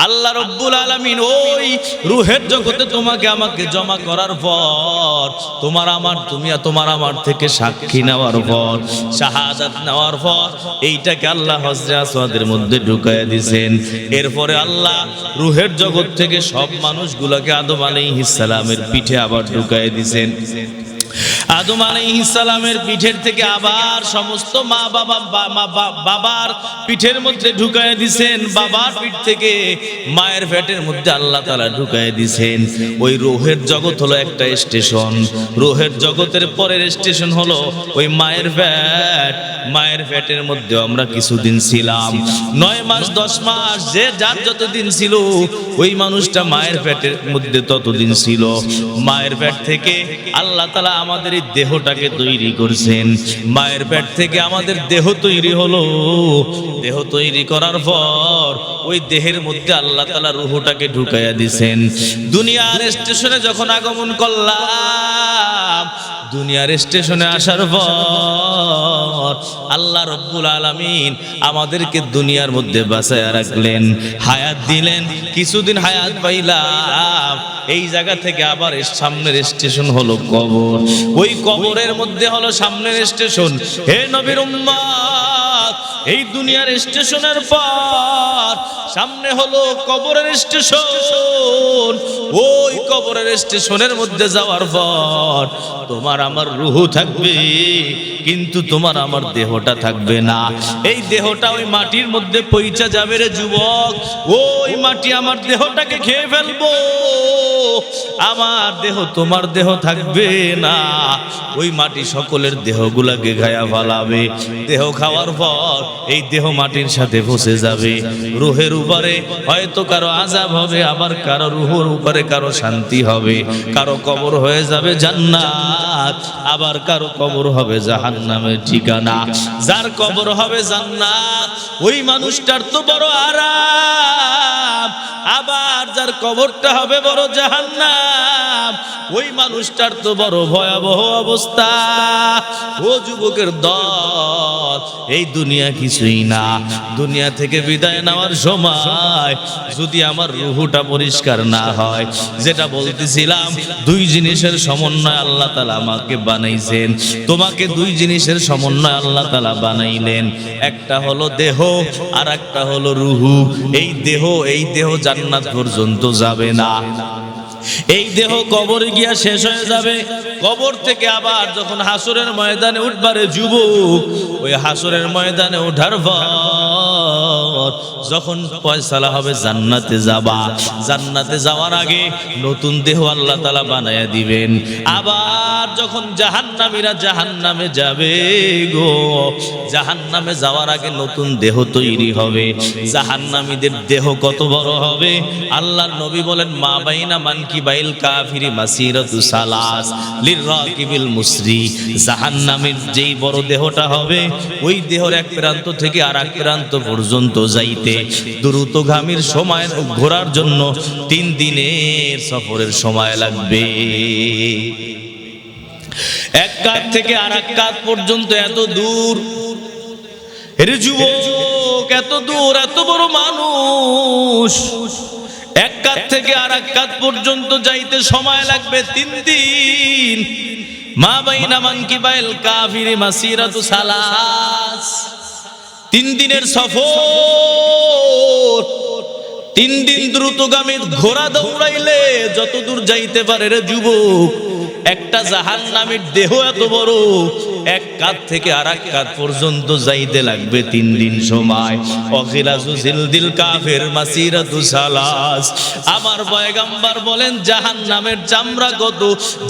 আল্লাহ রব্বুল আলামিন ওই রূহের জগতে তোমাকে আমাকে জমা করার পর তোমার আমার থেকে সাক্ষী নেওয়ার পর শাহাদাত নেওয়ার পর এইটাকে আল্লাহ হজরে আসওয়াদের মধ্যে ঢুকাইয়া দিয়েছেন। এরপরে আল্লাহ রূহের জগৎ থেকে সব মানুষগুলোকে আদম আলাইহিস সালামের পিঠে আবার ঢুকাইয়া দিয়েছেন। আদম আলাইহিস সালামের পিঠের থেকে আবার সমস্ত বাবার পিঠের মধ্যে ঢুকায় দিয়েছেন। বাবার পিঠ থেকে মায়ের পেটের মধ্যে আল্লাহ তাআলা ঢুকায় দিয়েছেন। ওই রূহের জগৎ হলো একটা স্টেশন। রূহের জগতের পরের স্টেশন হলো ওই মায়ের পেট। মায়ের পেটের মধ্যে আমরা কিছুদিন ছিলাম, 9 মাস 10 মাস, যে যার যতদিন ছিল ওই মানুষটা মায়ের পেটের মধ্যে ততদিন ছিল। মায়ের পেট থেকে আল্লাহ তাআলা আমাদের এই দেহটাকে তৈরি করছেন। মায়ের পেট থেকে আমাদের দেহ তৈরি হলো। দেহ তৈরি করার পর ওই দেহের মধ্যে আল্লাহ তাআলা রূহটাকে ঢুকাইয়া দিয়েছেন। দুনিয়ার স্টেশনে যখন আগমন করলাম, দুনিয়ার স্টেশনে আসার পর আল্লাহ রব্বুল আলামিন আমাদেরকে দুনিয়ার মধ্যে বাঁচায়া রাখলেন, হায়াত দিলেন। কিছুদিন হায়াত পাইলাম। এই জায়গা থেকে আবার সামনের স্টেশন হলো কবর। ওই কবরের মধ্যে হলো সামনের স্টেশন। হে নবীর উম্মত, এই দুনিয়ার স্টেশনের পর সামনে হলো কবরের স্টেশন। ওই কবরের স্টেশনের মধ্যে যাওয়ার পর তোমার আমার রূহ থাকবে, কিন্তু তোমার আমার দেহটা থাকবে না। এই দেহটা ওই মাটির মধ্যে পৌঁছে যাবে রে যুবক। ওই মাটি আমার দেহটাকে খেয়ে ফেলবো। আমার দেহ তোমার দেহ থাকবে না। ওই মাটি সকলের দেহগুলাকে খায়া ফেলাবে। দেহ খাওয়ার পর এই দেহ মাটির সাথে ফসে যাবে। রূহের উপরে হয়তো কারো আযাব হবে, আবার কারো রূহের উপরে কারো শান্তি হবে। কারো কবর হয়ে যাবে জান্নাত, আবার কারো কবর হবে জাহান্নামের ঠিকানা। যার কবর হবে জান্নাত ওই মানুষটার তো বড় আরাম, আবার যার কবরটা হবে বড় জাহান্নাম ওই মানুষটার তো বড় ভয়াবহ অবস্থা। ও যুবকের দল, এই দুনিয়া কিছুই না। দুনিয়া থেকে বিদায় নেওয়ার সময় যদি আমার রূহটা পরিষ্কার না হয়, যেটা বলতেছিলাম, 2 জিনিসের সমন্বয় আল্লাহ তাআলা আমাকে বানাইছেন। তোমাকে 2 জিনিসের সমন্বয় আল্লাহ তাআলা বানাইলেন। একটা হলো দেহ আর একটা হলো রূহ। এই দেহ জান্নাত পর্যন্ত যাবে না। এই দেহ কবরে গিয়া শেষ হয়ে যাবে। কবর থেকে আবার যখন হাসরের ময়দানে উঠবারে যুবক, ওই হাসরের ময়দানে ওঠার পর যখন ফয়সালা হবে জান্নাতে যাবা, জান্নাতে যাওয়ার আগে নতুন দেহ আল্লাহ তাআলা বানায়া দিবেন। আবার যখন জাহান্নামীরা জাহান্নামে যাবে গো, জাহান্নামে যাওয়ার আগে নতুন দেহ তৈরি হবে। জাহান্নামীদের দেহ কত বড় হবে আল্লাহর নবী বলেন, মা বাইনা মানকিবাইল কাফিরি মাসিরাতু সালাস লিররাকিবিল মুসরি। জাহান্নামের যেই বড় দেহটা হবে, ওই দেহের এক প্রান্ত থেকে আর এক প্রান্ত পর্যন্ত যাইতে দ্রুতগামীর সময় ঘোরার জন্য 3 দিনের সফরের সময় লাগবে। এক কাত থেকে আর এক কাত পর্যন্ত এত দূর। এরে যুবক, এত দূর, এত বড় মানুষ, এক কাত থেকে আর এক কাত পর্যন্ত যাইতে সময় লাগবে 3 দিন। মা বাইনা মানকিবাইল কাফিরি মাসিরাতু সালাস। 3 দিনের সফর। 3 দিন দ্রুতগামী ঘোড়া দৌড়াইলে যত দূর যাইতে পারে রে যুবক। একটা জাহান্নামীর দেহ এত বড়, এক কাত থেকে আর এক কাত পর্যন্ত যাইতে লাগবে 3 দিন সময়। অখিলাসু জিলদিল কাফের মাসিরাতু সালাস। আমার পয়গম্বর বলেন, জাহান্নামের চামড়া কত,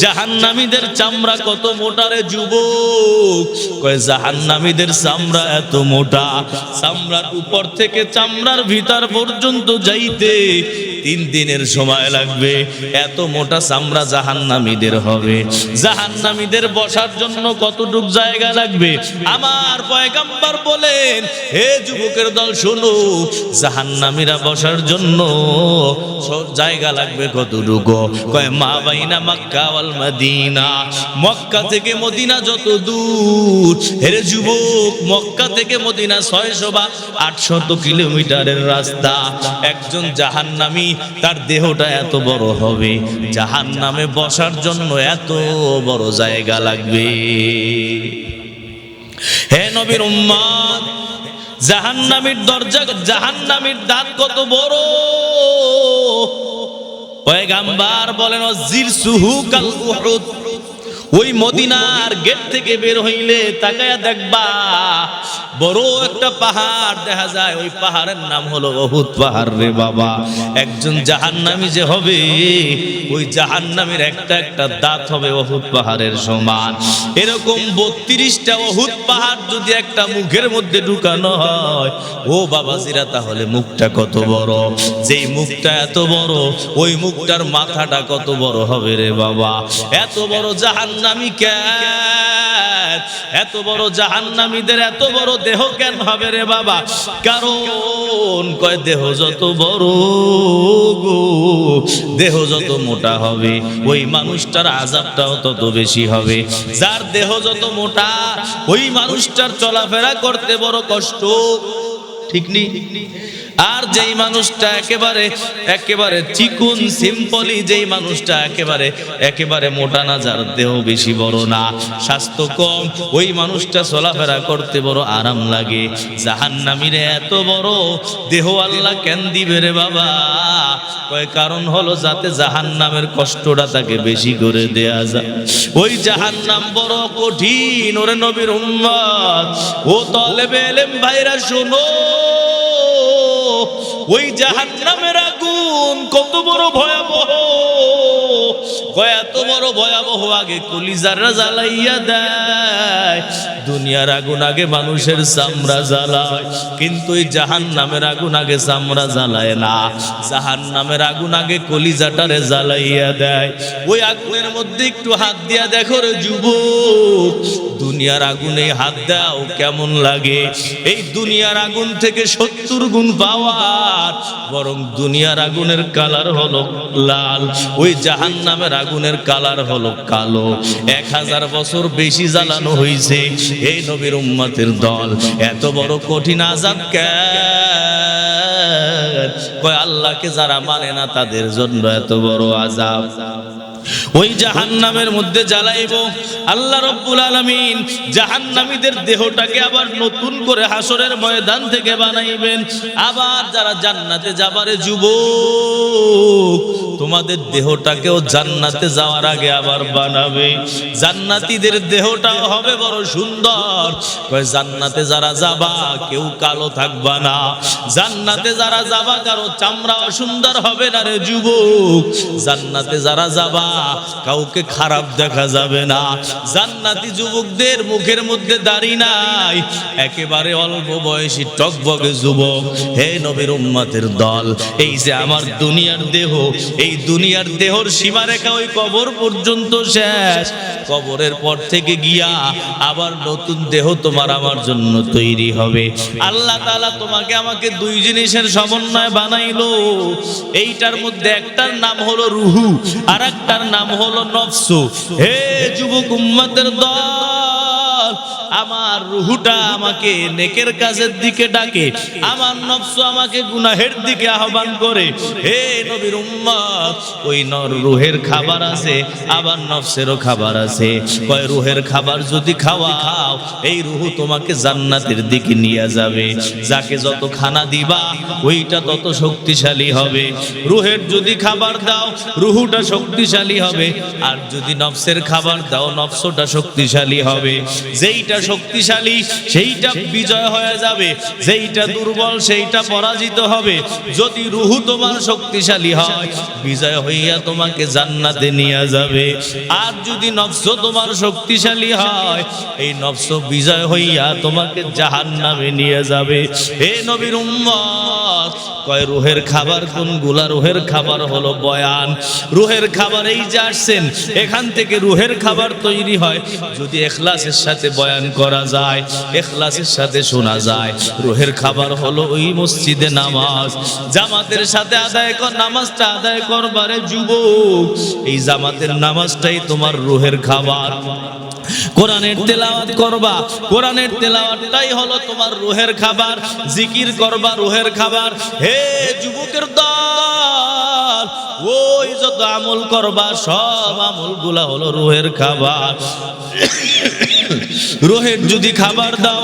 জাহান্নামীদের চামড়া কত মোটা রে যুবক। কয় জাহান্নামীদের চামড়া এত মোটা, চামড়ার উপর থেকে চামড়ার ভিতর পর্যন্ত যাইতে 3 দিনের সময় লাগবে। এত মোটা চামড়া জাহান্নামীদের হবে। জাহান্নামীদের বসার জন্য কতটুকু কতটুক জায়গা লাগবে? আমার পয়গম্বর বলেন, হে যুবকের দল শোনো, জাহান্নামীরা বসার জন্য জায়গা লাগবে কতটুকু? কয় মা বাইনা মক্কা ওয়াল মদিনা, মক্কা থেকে মদিনা যত দূর। হে যুবক, মক্কা থেকে মদিনা 600 বা 800 কিলোমিটারের রাস্তা। একজন জাহান্নামী, তার দেহটা এত বড় হবে, জাহান্নামে বসার জন্য এত বড় জায়গা লাগবে। হে নবীর উম্মত, জাহান্নামীর দরজা, জাহান্নামীর দাঁত কত বড়? পয়গম্বর বলেন জিরসুহু কাল উহুদ। ওই মদিনার গেট থেকে বের হইলে তাকায়া দেখবা বড় একটা পাহাড় দেখা যায়, ওই পাহাড়ের নাম হলো উহুদ পাহাড় রে বাবা। একজন জাহান্নামী যে হবে, ওই জাহান্নামীর একটা একটা দাঁত হবে উহুদ পাহাড়ের সমান। এরকম 32টা উহুদ পাহাড় যদি একটা মুখের মধ্যে ঢুকানো হয়, ও বাবাজিরা, তাহলে মুখটা কত বড়? যেই মুখটা এত বড়, ওই মুখটার মাথাটা কত বড় হবে রে বাবা। এত বড় জাহান্নামী কেন? এত বড় জাহান্নামীদের এত বড় দেহ কেন হবে রে বাবা? কারণ কয় দেহ যত বড় গো, দেহ যত মোটা হবে, ওই মানুষটার আযাবটাও তত বেশি হবে। যার দেহ যত মোটা, ওই মানুষটার চলাফেরা করতে বড় কষ্ট, ঠিক নেই? আর যেই মানুষটা একেবারে চিকুন সিম্পলি, যেই মানুষটা একেবারে মোটা না, যার দেহ বেশি বড় না, স্বাস্থ্য কম, ওই মানুষটা চলাফেরা করতে বড় আরাম লাগে। জাহান্নামীরে এত বড় দেহ আল্লাহ কেন দিবে রে বাবা? কয় কারণ হলো যাতে জাহান্নামের কষ্টটা তাকে বেশি করে দেয়া যায়। ওই জাহান্নাম বড় কঠিন ওরে নবীর উম্মত। ও তালেবে ইলম ভাইরা শোনো, ওই জাহান্নামের আগুন কত বড় ভয়াবহ, এত বড় ভয়াবহ, আগে কলিজারা জ্বালাইয়া দেয়। দুনিয়ার আগুন আগে মানুষের চামড়া জ্বালায়, কিন্তু এই জাহান্নামের আগুন আগে চামড়া জ্বালায় না। জাহান্নামের আগুন আগে কলিজাটারে জ্বালাইয়া দেয়। ওই আগুনের মধ্যে একটু হাত দিয়া দেখো রে যুবক, দুনিয়ার আগুনে হাত দাও কেমন লাগে? এই দুনিয়ার আগুন থেকে 70 গুণ পাওয়ার, বরং দুনিয়ার আগুনের কালার হলো লাল, ওই জাহান্নামের আগুনের কালার হলো কালো। 1000 বছর বেশি জ্বালানো হয়েছে এই নবীর উম্মতের দল। এত বড় কঠিন আযাব কেন? কয় আল্লাহকে যারা মানে না তাদের জন্য এত বড় আযাব। ওই জাহান্নামের মধ্যে জ্বালাইব আল্লাহ রাব্বুল আলামিন। জাহান্নামীদের দেহটাকে আবার নতুন করে হাসরের ময়দান থেকে বানাইবেন। আবার যারা জান্নাতে যাবারে যুবক, তোমাদের দেহটাকেও জান্নাতে যাওয়ার আগে আবার বানাবে। জান্নাতীদের দেহটাও হবে বড় সুন্দর। কয় জান্নাতে যারা যাবা কেউ কালো থাকবা না। জান্নাতে যারা যাবা কারো চামড়াও সুন্দর হবে না রে যুবক। জান্নাতে যারা যাবা কাউকে খারাপ দেখা যাবে না। জান্নাতি যুবকদের মুখের মধ্যে দাড়ি নাই, একেবারে অল্প বয়সী টকবকে যুবক। হে নবীর উম্মতের দল, এই যে আমার দুনিয়ার দেহ, এই দুনিয়ার দেহর সীমারেখা ওই কবর পর্যন্ত শেষ। কবরের পর থেকে গিয়া আবার নতুন দেহ তোমার আমার জন্য তৈরি হবে। আল্লাহ তাআলা তোমাকে আমাকে দুই জিনিসের সমন্বয় বানাইলো। এইটার মধ্যে একটার নাম হলো রুহু, আর একটার নাম হলো নফসু। হে যুবক উম্মতের দল, আমার রুহুটা আমাকে নেকের কাজের দিকে ডাকে, আমার নফস আমাকে গুনাহের দিকে আহ্বান করে। হে নবীর উম্মত, ওই রুহের খাবার আছে, আবার নফসেরও খাবার আছে। কয় রুহের খাবার যদি খাওয়াও, এই রুহু তোমাকে জান্নাতের দিকে নিয়ে যাবে। যাকে যত খানা দিবা ওইটা তত শক্তিশালী হবে। রুহের যদি খাবার দাও, রুহুটা শক্তিশালী হবে। আর যদি নফসের খাবার দাও, নফসটা শক্তিশালী হবে। যেইটা শক্তিশালী সেইটা বিজয় হয়ে যাবে, যেইটা দুর্বল সেইটা পরাজিত হবে। যদি রুহু তোমার শক্তিশালী হয়, বিজয় হইয়া তোমাকে জান্নাতে নিয়ে যাবে। আর যদি নফস তোমার শক্তিশালী হয়, এই নফস বিজয় হইয়া তোমাকে জাহান্নামে নিয়ে যাবে। হে নবীর উম্মত, কয় রুহের খাবার কোনগুলা? রুহের খাবার হলো বয়ান। রুহের খাবার এই যে আসছেন, এখান থেকে রুহের খাবার তৈরি হয় যদি ইখলাসের সাথে বয়ান করা যায়, ইখলাসের সাথে শোনা যায়। রুহের খাবার হলো ওই মসজিদে নামাজ, জামাতের সাথে আদায় কর, নামাজটা আদায় করবারে যুবক, এই জামাতের নামাজটাই তোমার রুহের খাবার। কোরআনের তেলাওয়াত করবা, কোরআনের তেলাওয়াতটাই হলো তোমার রুহের খাবার। জিকির করবা, রুহের খাবার। হে যুবকের দল, ওই যত আমল করবা সব আমলগুলা হলো রুহের খাবার। রুহের যদি খাবার দাও,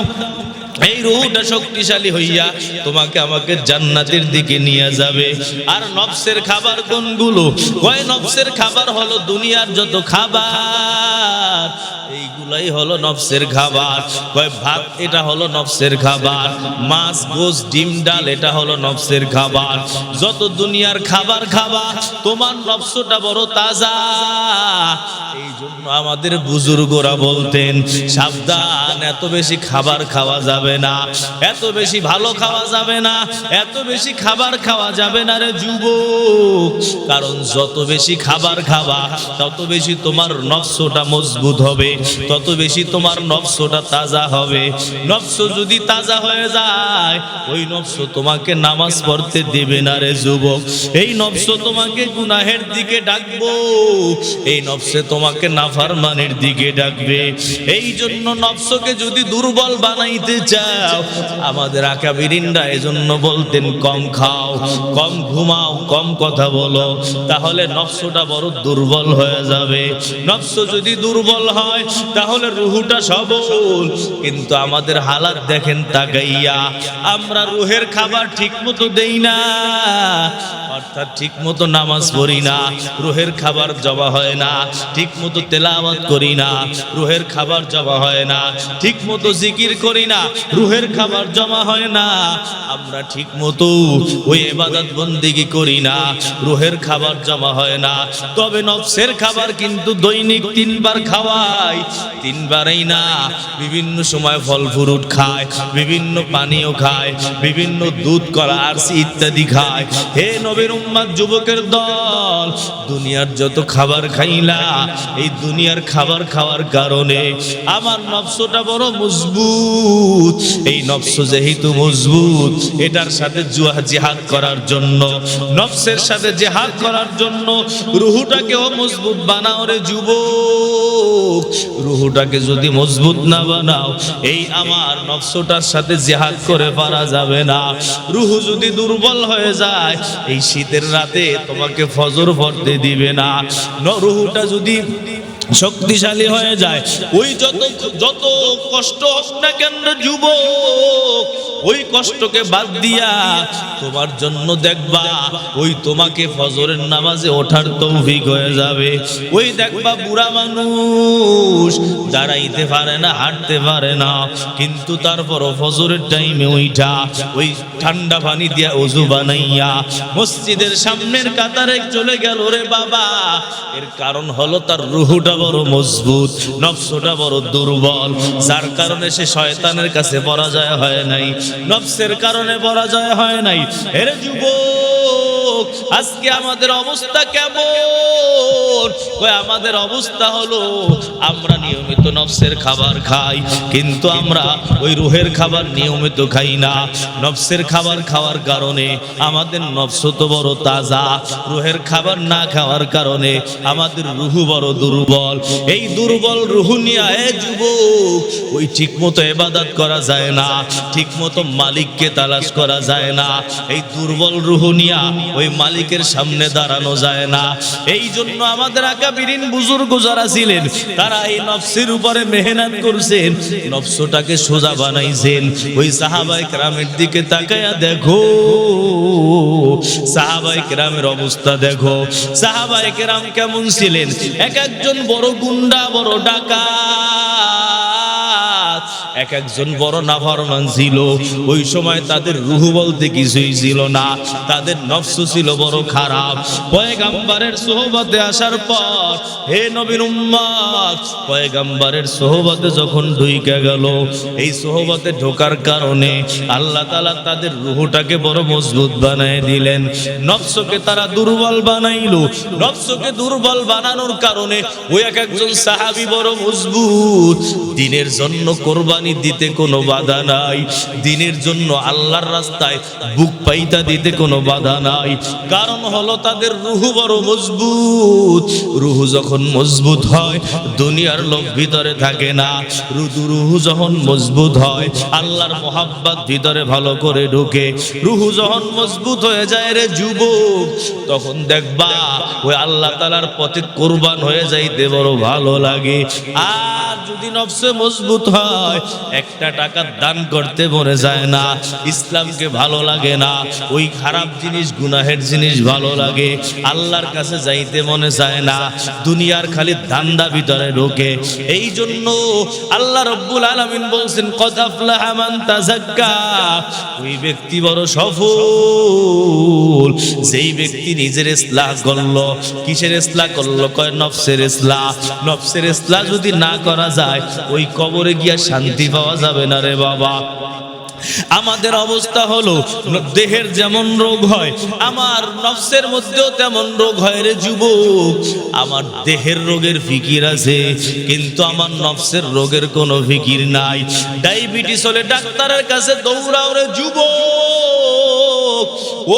এই রুহটা শক্তিশালী হইয়া তোমাকে আমাকে জান্নাতের দিকে নিয়ে যাবে। আর নফসের খাবার কোনগুলো? কয় নফসের খাবার হলো দুনিয়ার যত খাবার, এইগুলাই হলো নফসের খাবার। কয় ভাত, এটা হলো নফসের খাবার। মাছ, গোশ, ডিম, ডাল, এটা হলো নফসের খাবার। যত দুনিয়ার খাবার খাবা, তোমার নফসটা বড় তাজা। এই জন্য আমাদের বুজুর্গরা বলতেন, সাবধান, এত বেশি খাবার খাওয়া যাবে না, এত বেশি ভালো খাওয়া যাবে না, এত বেশি খাবার খাওয়া যাবে না রে যুবক। কারণ যত বেশি খাবার খাবা, তত বেশি তোমার নফসটা মজবুত হবে, তত বেশি তোমার নফসটা তাজা হবে। নফস যদি তাজা হয়ে যায়, ওই নফস তোমাকে নামাজ পড়তে দিবে না রে যুবক। এই নফস তোমাকে গুনাহের দিকে ডাকবো, এই নফসে তোমাকে নাফরমানির দিকে ডাকবে। এই জন্য নফসকে যদি দুর্বল বানাইতে চাও, আমাদের আকাবিরিনরা এজন্য বলতেন কম খাও, কম ঘুমাও, কম কথা বলো, তাহলে নফসটা বড় দুর্বল হয়ে যাবে। নফস যদি দুর্বল হয়, তাহলে রুহুটা সবল। কিন্তু আমাদের হালাত দেখেন তাকাইয়া, আমরা রুহের খাবার ঠিক মতো দেই না, অর্থাৎ ঠিক মতো নামাজ পড়ি না, রুহের খাবার জমা হয় না, ঠিক মতো তেলাওয়াত করি না, রুহের খাবার জমা হয় না, ঠিক মতো জিকির করি না, রুহের খাবার জমা হয় না। আমরা ঠিক মতো ওই ইবাদত বন্দেগী করি না, রুহের খাবার জমা হয় না। তবে নফসের খাবার কিন্তু দৈনিক 3 বার খাওয়াই, 3 বারেই না, বিভিন্ন সময় ফল ফ্রুট খায়, বিভিন্ন পানীয় খায়, বিভিন্ন দুধ, কলা, আরসি ইত্যাদি খায়। হে নবীর উম্মত, যুবকের দল, দুনিয়ার যত খাবার খাইলা, এই দুনিয়ার খাবার খাওয়ার কারণে আমার নফসটা বড় মজবুত। এই নফস যেহেতু মজবুত, এটার সাথে জিহাদ করার জন্য, নফসের সাথে জিহাদ করার জন্য রুহুটাকেও মজবুত বানাও রে যুবক। রুহুটাকে যদি মজবুত না বানাও, এই আমার নফসটার সাথে জিহাদ করে পারা যাবে না। রুহু যদি দুর্বল হয়ে যায়, এই শীতের রাতে তোমাকে ফজর পড়তে দিবে না। রুহুটা যদি শক্তিশালী হয়ে যায়, ওই যত কষ্ট হোক না কেন যুবক, ওই কষ্টকে বাদ দিয়া তোমার জন্য দেখবা ওই তোমাকে ফজরের নামাজে ওঠার তৌফিক হয়ে যাবে। ওই দেখবা বুড়া মানুষ দাঁড়াইতে পারে না, হাঁটতে পারে না, কিন্তু তারপরও ফজরের টাইমে ওইটা ওই ঠান্ডা পানি দিয়া ওযু বানাইয়া মসজিদের সামনের কাতারে চলে গেল রে বাবা। এর কারণ হলো তার রুহুটা বড় মজবুত, নফসটা বড় দুর্বল, যার কারণে সে শয়তানের কাছে পরাজয় হয় নাই, নফসের কারণে পরাজয় হয় নাই। এর যুবক, আজকে আমাদের অবস্থা কেমন? আমাদের অবস্থা হলো আমরা নিয়মিত নফসের খাবার খাই, কিন্তু আমরা ওই রুহের খাবার নিয়মিত খাই না। নফসের খাবার খাওয়ার কারণে আমাদের নফস তো বড় তাজা, রুহের খাবার না খাওয়ার কারণে আমাদের রুহু বড় দুর্বল। এই দুর্বল রুহু নিয়ে যুবক ওই ঠিক মতো ইবাদত করা যায় না, ঠিক মতো মালিককে তালাশ করা যায় না। এই দুর্বল রুহু নিয়ে ওই মালিকের সামনে দাঁড়ানো যায় না। এই জন্য আমাদের আকাবিরিন বুজুর্গ যারা ছিলেন, তারা এই নফসের উপরে মেহনত করছেন, নফসটাকে সোজা বানাইছেন। ওই সাহাবায়ে কেরামের দিকে তাকায়া দেখো, সাহাবায়ে কেরামের অবস্থা দেখো। সাহাবায়ে কেরাম কেমন ছিলেন? এক একজন বড় গুন্ডা, বড় ডাকাত, এক একজন বড় নাফরমান ছিল। ওই সময় তাদের রূহ বলতে কিছুই ছিল না, তাদের নফস ছিল বড় খারাপ। পয়গম্বরের সোহবতে আসার পর, হে নবীর উম্মত, পয়গম্বরের সোহবতে যখন ঢুকে গেল, এই সোহবতে ঢোকার কারণে আল্লাহ তাআলা তাদের রূহটাকে বড় মজবুত বানায় দিলেন। নফসকে তারা দুর্বল বানাইলো। নফসকে দুর্বল বানানোর কারণে ওই এক একজন সাহাবী বড় মজবুত। দ্বীনের জন্য কোরবানি দিতে কোনো বাধা নাই, দ্বীনের জন্য আল্লাহর রাস্তায় বুক পাইতা দিতে কোনো বাধা নাই। কারণ হলো তাদের রূহ বড় মজবুত। রূহ যখন মজবুত হয়, দুনিয়ার লোভ ভিতরে থাকে না। রূহ যখন মজবুত হয়, আল্লাহর মোহাব্বত ভিতরে ভালো করে ঢুকে। রূহ যখন মজবুত হয়ে যায় রে যুবক, তখন দেখবা ওই আল্লাহ তাআলার পথে কুরবান হয়ে যাইতে বড় ভালো লাগে। আর যদি নফসে মজবুত হয়, একটা টাকা দান করতে মনে যায় না, ইসলামকে ভালো লাগে না, ওই খারাপ জিনিস গুনাহের জিনিস ভালো লাগে, আল্লাহর কাছে যাইতে মনে চায় না, দুনিয়ার খালি ধান্দা ভিতরে ঢোকে। এই জন্য আল্লাহ রাব্বুল আলামিন বলছেন, কদ আফলাহা মান তাযাক্কা, ওই ব্যক্তি বড় সফল যেই ব্যক্তি নিজের ইসলাহ করলো। কিসের ইসলাহ করলো? কয় নফসের ইসলাহ। নফসের ইসলাহ যদি না করা যায়, ওই কবরে গিয়া শান্তি পাওয়া যাবে না রে বাবা। আমাদের অবস্থা হলো, দেহের যেমন রোগ হয়, আমার নফসের মধ্যেও তেমন রোগ হয় রে যুবক। আমার দেহের রোগের ফিকির আছে, কিন্তু আমার নফসের রোগের কোনো ফিকির নাই। ডায়াবেটিস হলে ডাক্তারের কাছে দৌড়াও রে যুবক,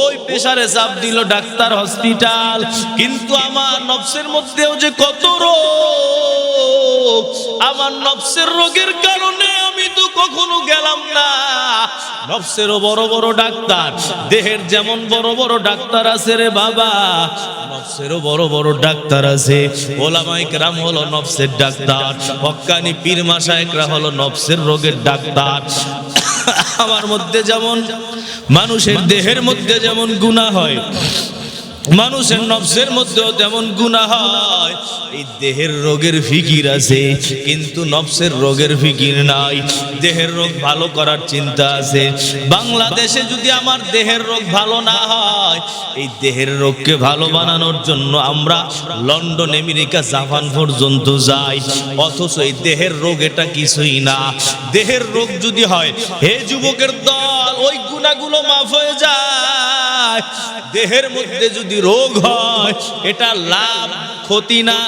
ওই প্রেসারে চাপ দিল ডাক্তার, হসপিটাল। কিন্তু আমার নফসের মধ্যেও যে কত রোগ, আমার নফসের রোগের কারণে আমি তো কখনো গেলাম না। নফসেরও বড় বড় ডাক্তার, দেহের যেমন বড় বড় ডাক্তার আছে রে বাবা, নফসেরও বড় বড় ডাক্তার আছে। ওলামায়ে কেরাম হলো নফসের ডাক্তার, হক্কানি পীর মাশায়েখরা হলো নফসের রোগের ডাক্তার। আমার মধ্যে যেমন, মানুষের দেহের মধ্যে যেমন গুনাহ হয়, মানুষের নফসের মধ্যেও তেমন গুনাহ হয়। এই দেহের রোগের ফিকির আছে, কিন্তু নফসের রোগের ফিকির নাই। দেহের রোগ ভালো করার চিন্তা আছে। বাংলাদেশে যদি আমার দেহের রোগ ভালো না হয়, এই দেহের রোগকে ভালো বানানোর জন্য আমরা লন্ডন, আমেরিকা, জাপান পর্যন্ত যাই, অথচ এই দেহের রোগ এটা কিছুই না। দেহের রোগ যদি হয়, হে যুবকের দল, ওই গুনাহগুলো মাফ হয়ে যায়। দেহের মধ্যে যদি রোগ হয়, এটা লাভ ক্ষতি না।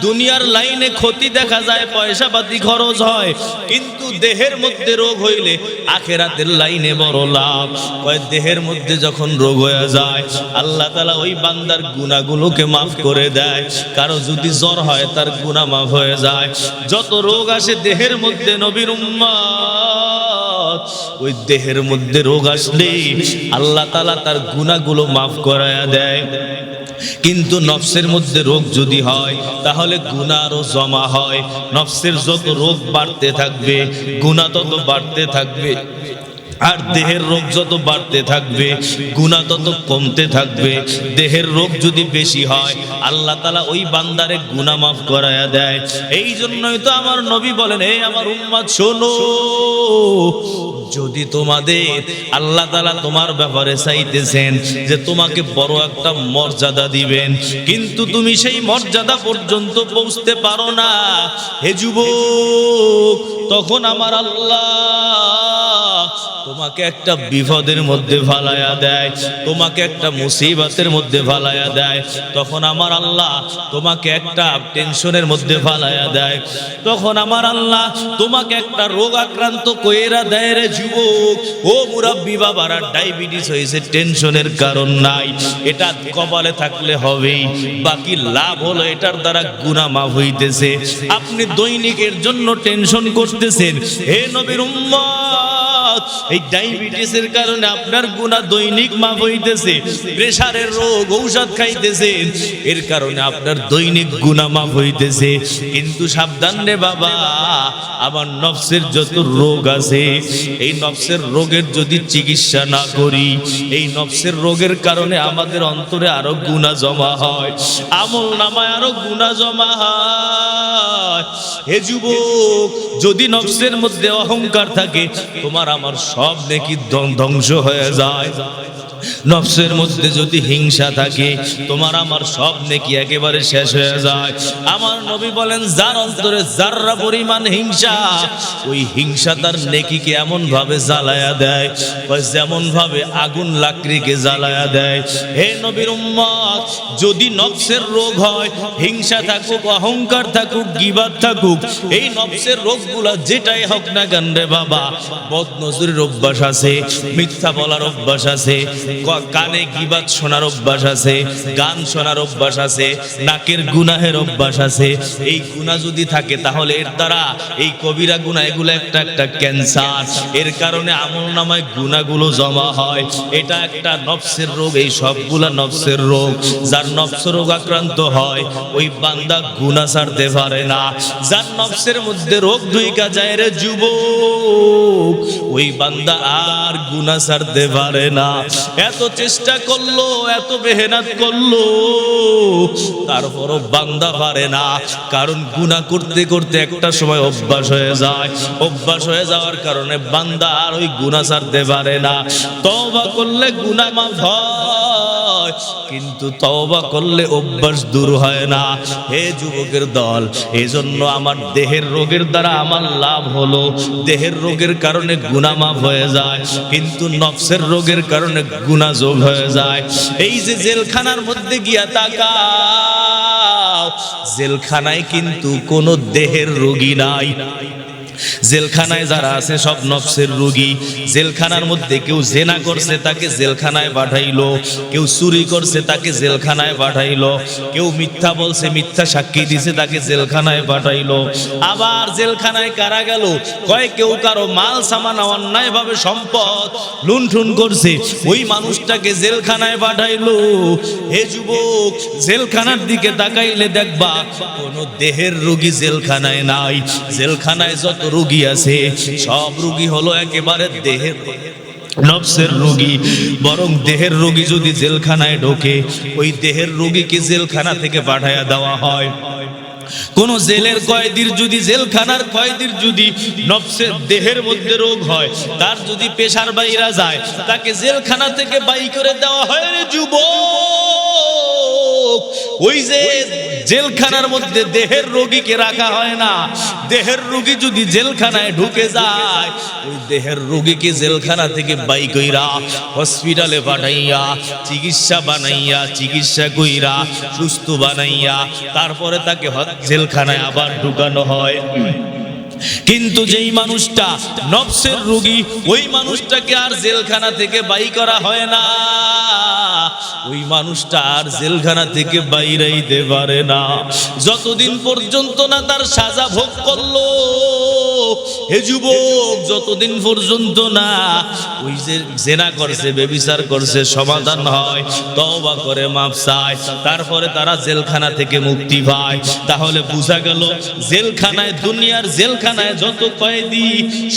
দুনিয়ার লাইনে ক্ষতি দেখা যায়, পয়সা পাতি খরচ হয়, কিন্তু দেহের মধ্যে রোগ হইলে আখিরাতের লাইনে বড় লাভ। কয় দেহের মধ্যে যখন রোগ হয়ে যায়, আল্লাহ তাআলা ওই বান্দার গুনাহগুলোকে মাফ করে দেয়। কারো যদি জ্বর হয়, তার গুনাহ মাফ হয়ে যায়। যত রোগ আসে দেহের মধ্যে, নবীর উম্মত, ওই দেহের মধ্যে রোগ আসলে আল্লাহ তাআলা তার গুনাহগুলো মাফ করায়া দেয়। কিন্তু নফসের মধ্যে রোগ যদি হয়, তাহলে গুনাহ আরো জমা হয়। নফসের যত রোগ বাড়তে থাকবে, গুনাহ তত বাড়তে থাকবে। আর দেহের রোগ যত বাড়তে থাকবে, গুনাহ তত কমতে থাকবে। দেহের রোগ যদি বেশি হয়, আল্লাহ তাআলা ওই বান্দারে গুনাহ মাফ করায়া দেয়। এই জন্যই তো আমার নবী বলেন, হে আমার উম্মত শোনো, যদি তোমাদের আল্লাহ তাআলা তোমার ব্যাপারে চাইতেছেন যে তোমাকে বড় একটা মর্যাদা দিবেন, কিন্তু তুমি সেই মর্যাদা পর্যন্ত পৌঁছতে পারো না, হে যুবক, তখন আমার আল্লাহ তোমাকে একটা বিপদের মধ্যে ফালায়া দেয়, তোমাকে একটা মুসিবতের মধ্যে ফালায়া দেয়। তখন আমার আল্লাহ তোমাকে একটা টেনশনের মধ্যে ফালায়া দেয়। তখন আমার আল্লাহ তোমাকে একটা রোগ আক্রান্ত কইরা দেয় রে যুবক। ও মুরাব্বি বাবারা, ডায়াবেটিস হয়েছে, টেনশনের কারণ নাই, এটা কপালে থাকলে হবেই। বাকি লাভ হলো এটার দ্বারা গুনাহ মাফ হইতেছে। আপনি দৈনিকের জন্য টেনশন করতেছেন, হে নবীর উম্মত, এই ডায়াবেটিসের কারণে আপনার গুনাহ দৈনিক মাফ হইতেছে, প্রেসারের রোগ ঔষধ খাইতেছেন, এর কারণে আপনার দৈনিক গুনাহ মাফ হইতেছে। কিন্তু সাবধান রে বাবা, আমার নফসের যত রোগ আছে, এই নফসের রোগের যদি চিকিৎসা না করি, এই নফসের রোগের কারণে আমাদের অন্তরে আরো গুনাহ জমা হয়, আমল নামায় আরো গুনাহ জমা হয়। হে যুবক, যদি নফসের মধ্যে অহংকার থাকে, তোমার আমার সব নেকি ধ্বংস হয়ে যায়। নফসের মধ্যে যদি হিংসা থাকে, তোমার আমার সব নেকি একেবারে শেষ হয়ে যায়। আমার নবী বলেন, যার অন্তরে যাররা পরিমাণ হিংসা, ওই হিংসা তার নেকিকে এমন ভাবে জ্বালায়া দেয়, যেমন ভাবে আগুন লাকড়িকে জ্বালায়া দেয়। হে নবীর উম্মত, যদি নফসের রোগ হয়, হিংসা থাকুক, অহংকার থাকুক, গীবাত থাকুক, এই নফসের রোগগুলা যেটাই হোক না কেন রে বাবা, বদনজরের অভ্যাস আছে, মিথ্যা বলার অভ্যাস আছে, কানে গীবাত শোনার অভ্যাস আছে, গান শোনার অভ্যাস আছে, নাকের গুনাহের অভ্যাস আছে। এই গুনাহ যদি থাকে, তাহলে এর দ্বারা এই কবিরা গুনাহ এগুলো একটা একটা ক্যান্সার। এর কারণে আমলনামায় গুনাহগুলো জমা হয়। এটা একটা নফসের রোগ। এই সবগুলা নফসের রোগ। যার নফস রোগ আক্রান্ত হয়, ওই বান্দা গুনাহ ছাড়তে পারে না। যার নফসের মধ্যে রোগ ঢুইকা যায় রে যুবক, ওই বান্দা আর গুনাহ ছাড়তে পারে না। এত চেষ্টা করলো, এত মেহনত করলো, তারপরও বান্দা পারে না। কারণ গুনাহ করতে করতে একটা সময় অভ্যাস হয়ে যায়। অভ্যাস হয়ে যাওয়ার কারণে বান্দা আর ওই গুনাহ ছাড়তে পারে না। তওবা করলে গুনাহ মাফ হয়, কিন্তু তওবা করলে অভ্যাস দূর হয় না। হে যুবকের দল, এজন্য আমার দেহের রোগের দ্বারা আমার লাভ হলো, দেহের রোগের কারণে গুনাহ মাফ হয়ে যায়, কিন্তু নফসের রোগের কারণে গুনাহ যোগ হয়ে যায়। এই যে জেলখানার মধ্যে গিয়া তাকাও, জেলখানায় কিন্তু কোনো দেহের রোগী নাই। জেলখানায় যারা আছে সব নফসের রোগী। জেলখানার মধ্যে কেউ জেনা করছে, তাকে জেলখানায় পাঠাইলো, কেউ চুরি করছে, তাকে জেলখানায় পাঠাইলো, কেউ মিথ্যা বলছে, মিথ্যা সাক্ষী দিছে, তাকে জেলখানায় পাঠাইলো। আবার জেলখানায় কারা গেল? কয় কেউ কারো মাল সামান অন্যায় ভাবে সম্পদ লুণ্ঠন করছে, ওই মানুষটাকে জেলখানায় পাঠাইলো। হে যুবক, জেলখানার দিকে তাকাইলে দেখবা কোনো দেহের রোগী জেলখানায় নাই। জেলখানায় যত রোগী আছে, সব রোগী হলো একেবারে দেহের নফসের রোগী। বরং দেহের রোগী যদি জেলখানায় ঢোকে, ওই দেহের রোগীকে জেলখানা থেকে পাঠায়া দেওয়া হয়। কোন জেলের কয়েদির যদি, জেলখানার কয়েদির যদি নফসের দেহের মধ্যে রোগ হয়, তার যদি পেশার বাইরা যায়, তাকে জেলখানা থেকে বাই করে দেওয়া হয় রে যুবক। ওই যে জেলখানার মধ্যে দেহের রোগীকে রাখা হয় না। দেহের রোগী যদি জেলখানায় ঢুকে যায়, ওই দেহের রোগীকে জেলখানা থেকে বাই কইরা হসপিটালে পাঠাইয়া চিকিৎসা বানাইয়া, চিকিৎসা কইরা সুস্থ বানাইয়া, তারপরে তাকে জেলখানায় আবার ঢুকানো হয়। কিন্তু যেই মানুষটা নফসের রোগী, ওই মানুষটাকে আর জেলখানা থেকে বাই করা হয় না। ওই মানুষটা আর জেলখানা থেকে বাইরাইতে পারে না, যতদিন পর্যন্ত না তার সাজা ভোগ করলো। হে যুবক, যতদিন পর্যন্ত না ওই যে জেনা করছে, ব্যভিচার করছে, সমাধান হয়, তওবা করে মাফ চায়, তারপরে তারা জেলখানা থেকে মুক্তি পায়। তাহলে বোঝা গেল, জেলখানায়, দুনিয়ার জেলখানায় যত কয়েদি,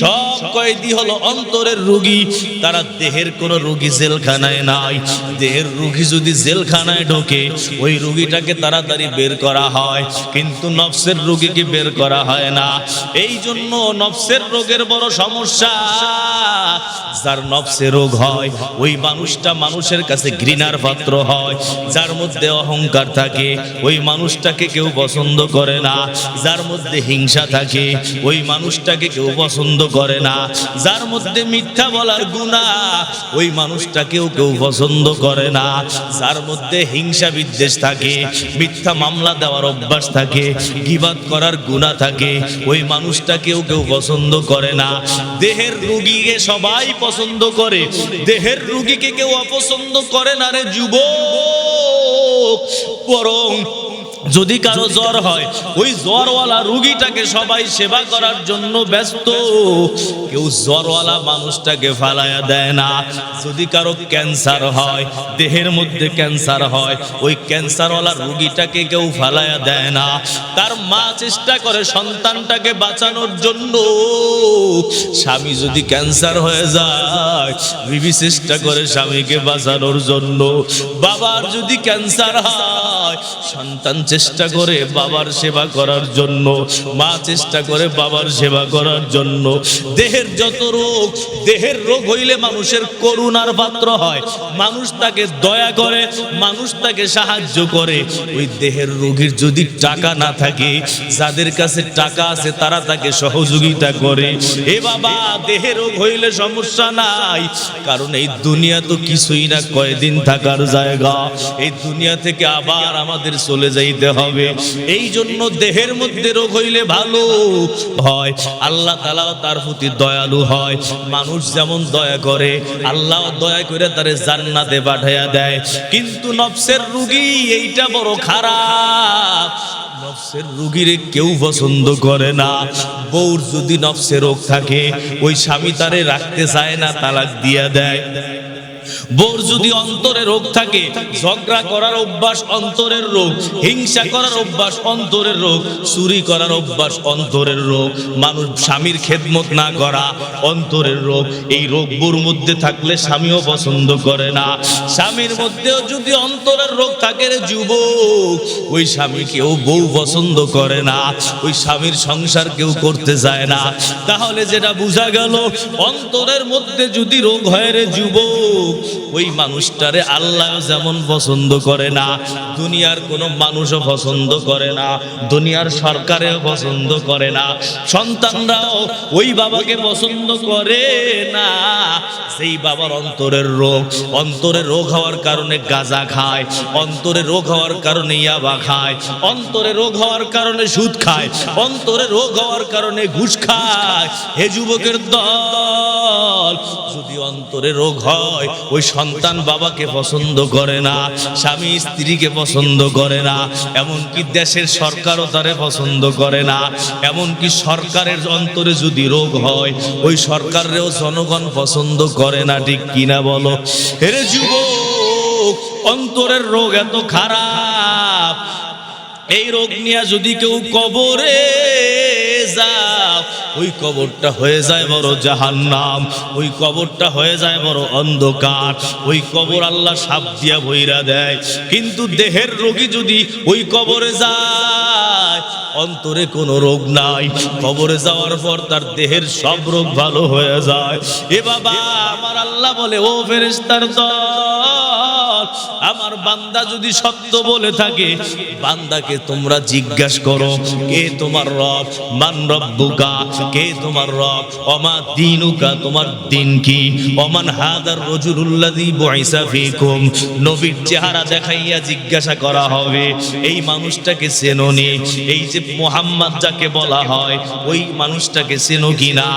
সব কয়েদি হলো অন্তরের রোগী। তারা দেহের কোনো রোগী জেলখানায় নাই। দেহের রোগী যদি জেলখানায় ঢোকে, ওই রোগীটাকে তাড়াতাড়ি বের করা হয়, কিন্তু নফসের রোগীকে বের করা হয় না। এই জন্য নফসের রোগের বড় সমস্যা। যার নফসে রোগ হয়, ওই মানুষটা মানুষের কাছে ঘৃণার পাত্র হয়। যার মধ্যে অহংকার থাকে, ওই মানুষটাকে কেউ পছন্দ করে না। যার মধ্যে হিংসা থাকে, ওই মানুষটাকে কেউ পছন্দ করে না। যার মধ্যে মিথ্যা বলার গুনাহ, ওই মানুষটাকেও কেউ পছন্দ করে না। যার মধ্যে হিংসা বিদ্বেষ থাকে, মিথ্যা মামলা দেওয়ার অভ্যাস থাকে, গীবাত করার গুনাহ থাকে, ওই মানুষটাকেও কেউ পছন্দ করে না। দেহের রোগীকে সবাই পছন্দ করে, দেহের রোগীকে কেউ অপছন্দ করে না রে যুবক। বরং যদি কারো জ্বর হয় ওই জ্বরওয়ালা রোগীটাকে সবাই সেবা করার জন্য ব্যস্ত, কেউ জ্বরওয়ালা মানুষটাকে ফালায়া দেয় না। যদি কারো ক্যান্সার হয়, দেহের মধ্যে ক্যান্সার হয়, ওই ক্যান্সারওয়ালা রোগীটাকে কেউ ফালায়া দেয় না। তার মা চেষ্টা করে সন্তানটাকে বাঁচানোর জন্য। স্বামী যদি ক্যান্সার হয়ে যায়, বিবি চেষ্টা করে স্বামীকে বাঁচানোর জন্য। বাবার যদি ক্যান্সার হয়, সন্তান চেষ্টা করে বাবার সেবা করার জন্য, মা চেষ্টা করে বাবার সেবা করার জন্য। দেহের যত রোগ, দেহের রোগ হইলে মানুষের করুণার পাত্র হয়, মানুষ তাকে দয়া করে, মানুষ তাকে সাহায্য করে। ওই দেহের রোগীর যদি টাকা না থাকে, যাদের কাছে টাকা আছে তারা তাকে সহযোগিতা করে। এ বাবা, দেহের রোগ হইলে সমস্যা নাই, কারণ এই দুনিয়া তো কিছুই না, কয়দিন থাকার জায়গা। এই দুনিয়া থেকে আবার আমাদের চলে যাইতে হবে। এই জন্য দেহের মধ্যে রোগ হইলে ভালো হয়, আল্লাহ তাআলাও তার প্রতি দয়ালু হয়। মানুষ যেমন দয়া করে, আল্লাহ দয়া করে তারে জান্নাতে পাঠাইয়া দেয়। কিন্তু নফসের রোগী এইটা বড় খারাপ, নফসের রোগীরে কেউ পছন্দ করে না। বউর যদি নফসের রোগ থাকে, ওই স্বামী তারে রাখতে চায় না, তালাক দিয়া দেয়। বউর যদি অন্তরে রোগ থাকে, ঝগড়া করার অভ্যাস অন্তরের রোগ, হিংসা করার অভ্যাস অন্তরের রোগ, চুরি করার অভ্যাস অন্তরের রোগ, মানুষ স্বামীর খেদমত না করা অন্তরের রোগ। এই রোগ বউর মধ্যে থাকলে স্বামীও পছন্দ করে না। স্বামীর মধ্যেও যদি অন্তরের রোগ থাকে রে যুবক, ওই স্বামীকেও বউ পছন্দ করে না, ওই স্বামীর সংসার কেউ করতে চায় না। তাহলে যেটা বোঝা গেল, অন্তরের মধ্যে যদি রোগ হয় রে যুবক, ওই মানুষটারে আল্লাহ যেমন পছন্দ করে না, দুনিয়ার কোনো মানুষও পছন্দ করে না, দুনিয়ার সরকারেও পছন্দ করে না, সন্তানরাও ওই বাবাকে পছন্দ করে না। সেই বাবার অন্তরের রোগ, অন্তরে রোগ হওয়ার কারণে গাঁজা খায়, অন্তরে রোগ হওয়ার কারণে ইয়াবা খায়, অন্তরে রোগ হওয়ার কারণে সুদ খায়, অন্তরে রোগ হওয়ার কারণে ঘুষ খায়। হে যুবকের দল, যদি অন্তরে রোগ হয়, ওই সন্তান বাবাকে পছন্দ করে না, স্বামী স্ত্রীকে পছন্দ করে না, এমনকি দেশের সরকারও তারে পছন্দ করে না। এমনকি সরকারের অন্তরে যদি রোগ হয়, ওই সরকারেও জনগণ পছন্দ করে না, ঠিক কিনা বলো? হেরে যুবক, অন্তরের রোগ এত খারাপ, এই রোগ নিয়ে যদি কেউ কবরে যাও, ওই কবরটা হয়ে যায় বড় জাহান্নাম, ওই কবরটা হয়ে যায় বড় অন্ধকার, ওই কবর আল্লাহ সাপ দিয়া ভইরা দেয়। কিন্তু দেহের রোগী যদি ওই কবরে যায়, অন্তরে কোনো রোগ নাই, কবরে যাওয়ার পর তার দেহের সব রোগ ভালো হয়ে যায়। এ বাবা, আমার আল্লাহ বলে, ও ফেরেশতার দল, আমার বান্দা যদি সত্য বলে থাকে, বান্দাকে তোমরা জিজ্ঞাসা করো, কে তোমার রব? মান রব্বুকা, কে তোমার রব? ওমা দীনুকা, তোমার দিন কি? ওমান হাদার রাজুলুল্লাযী বুইসা ফীকুম, নবীর চেহারা দেখাইয়া জিজ্ঞাসা করা হবে, এই মানুষটাকে চেনোনি? এই যে মুহাম্মদ যাকে বলা হয়, ওই মানুষটাকে চেনো কিনা?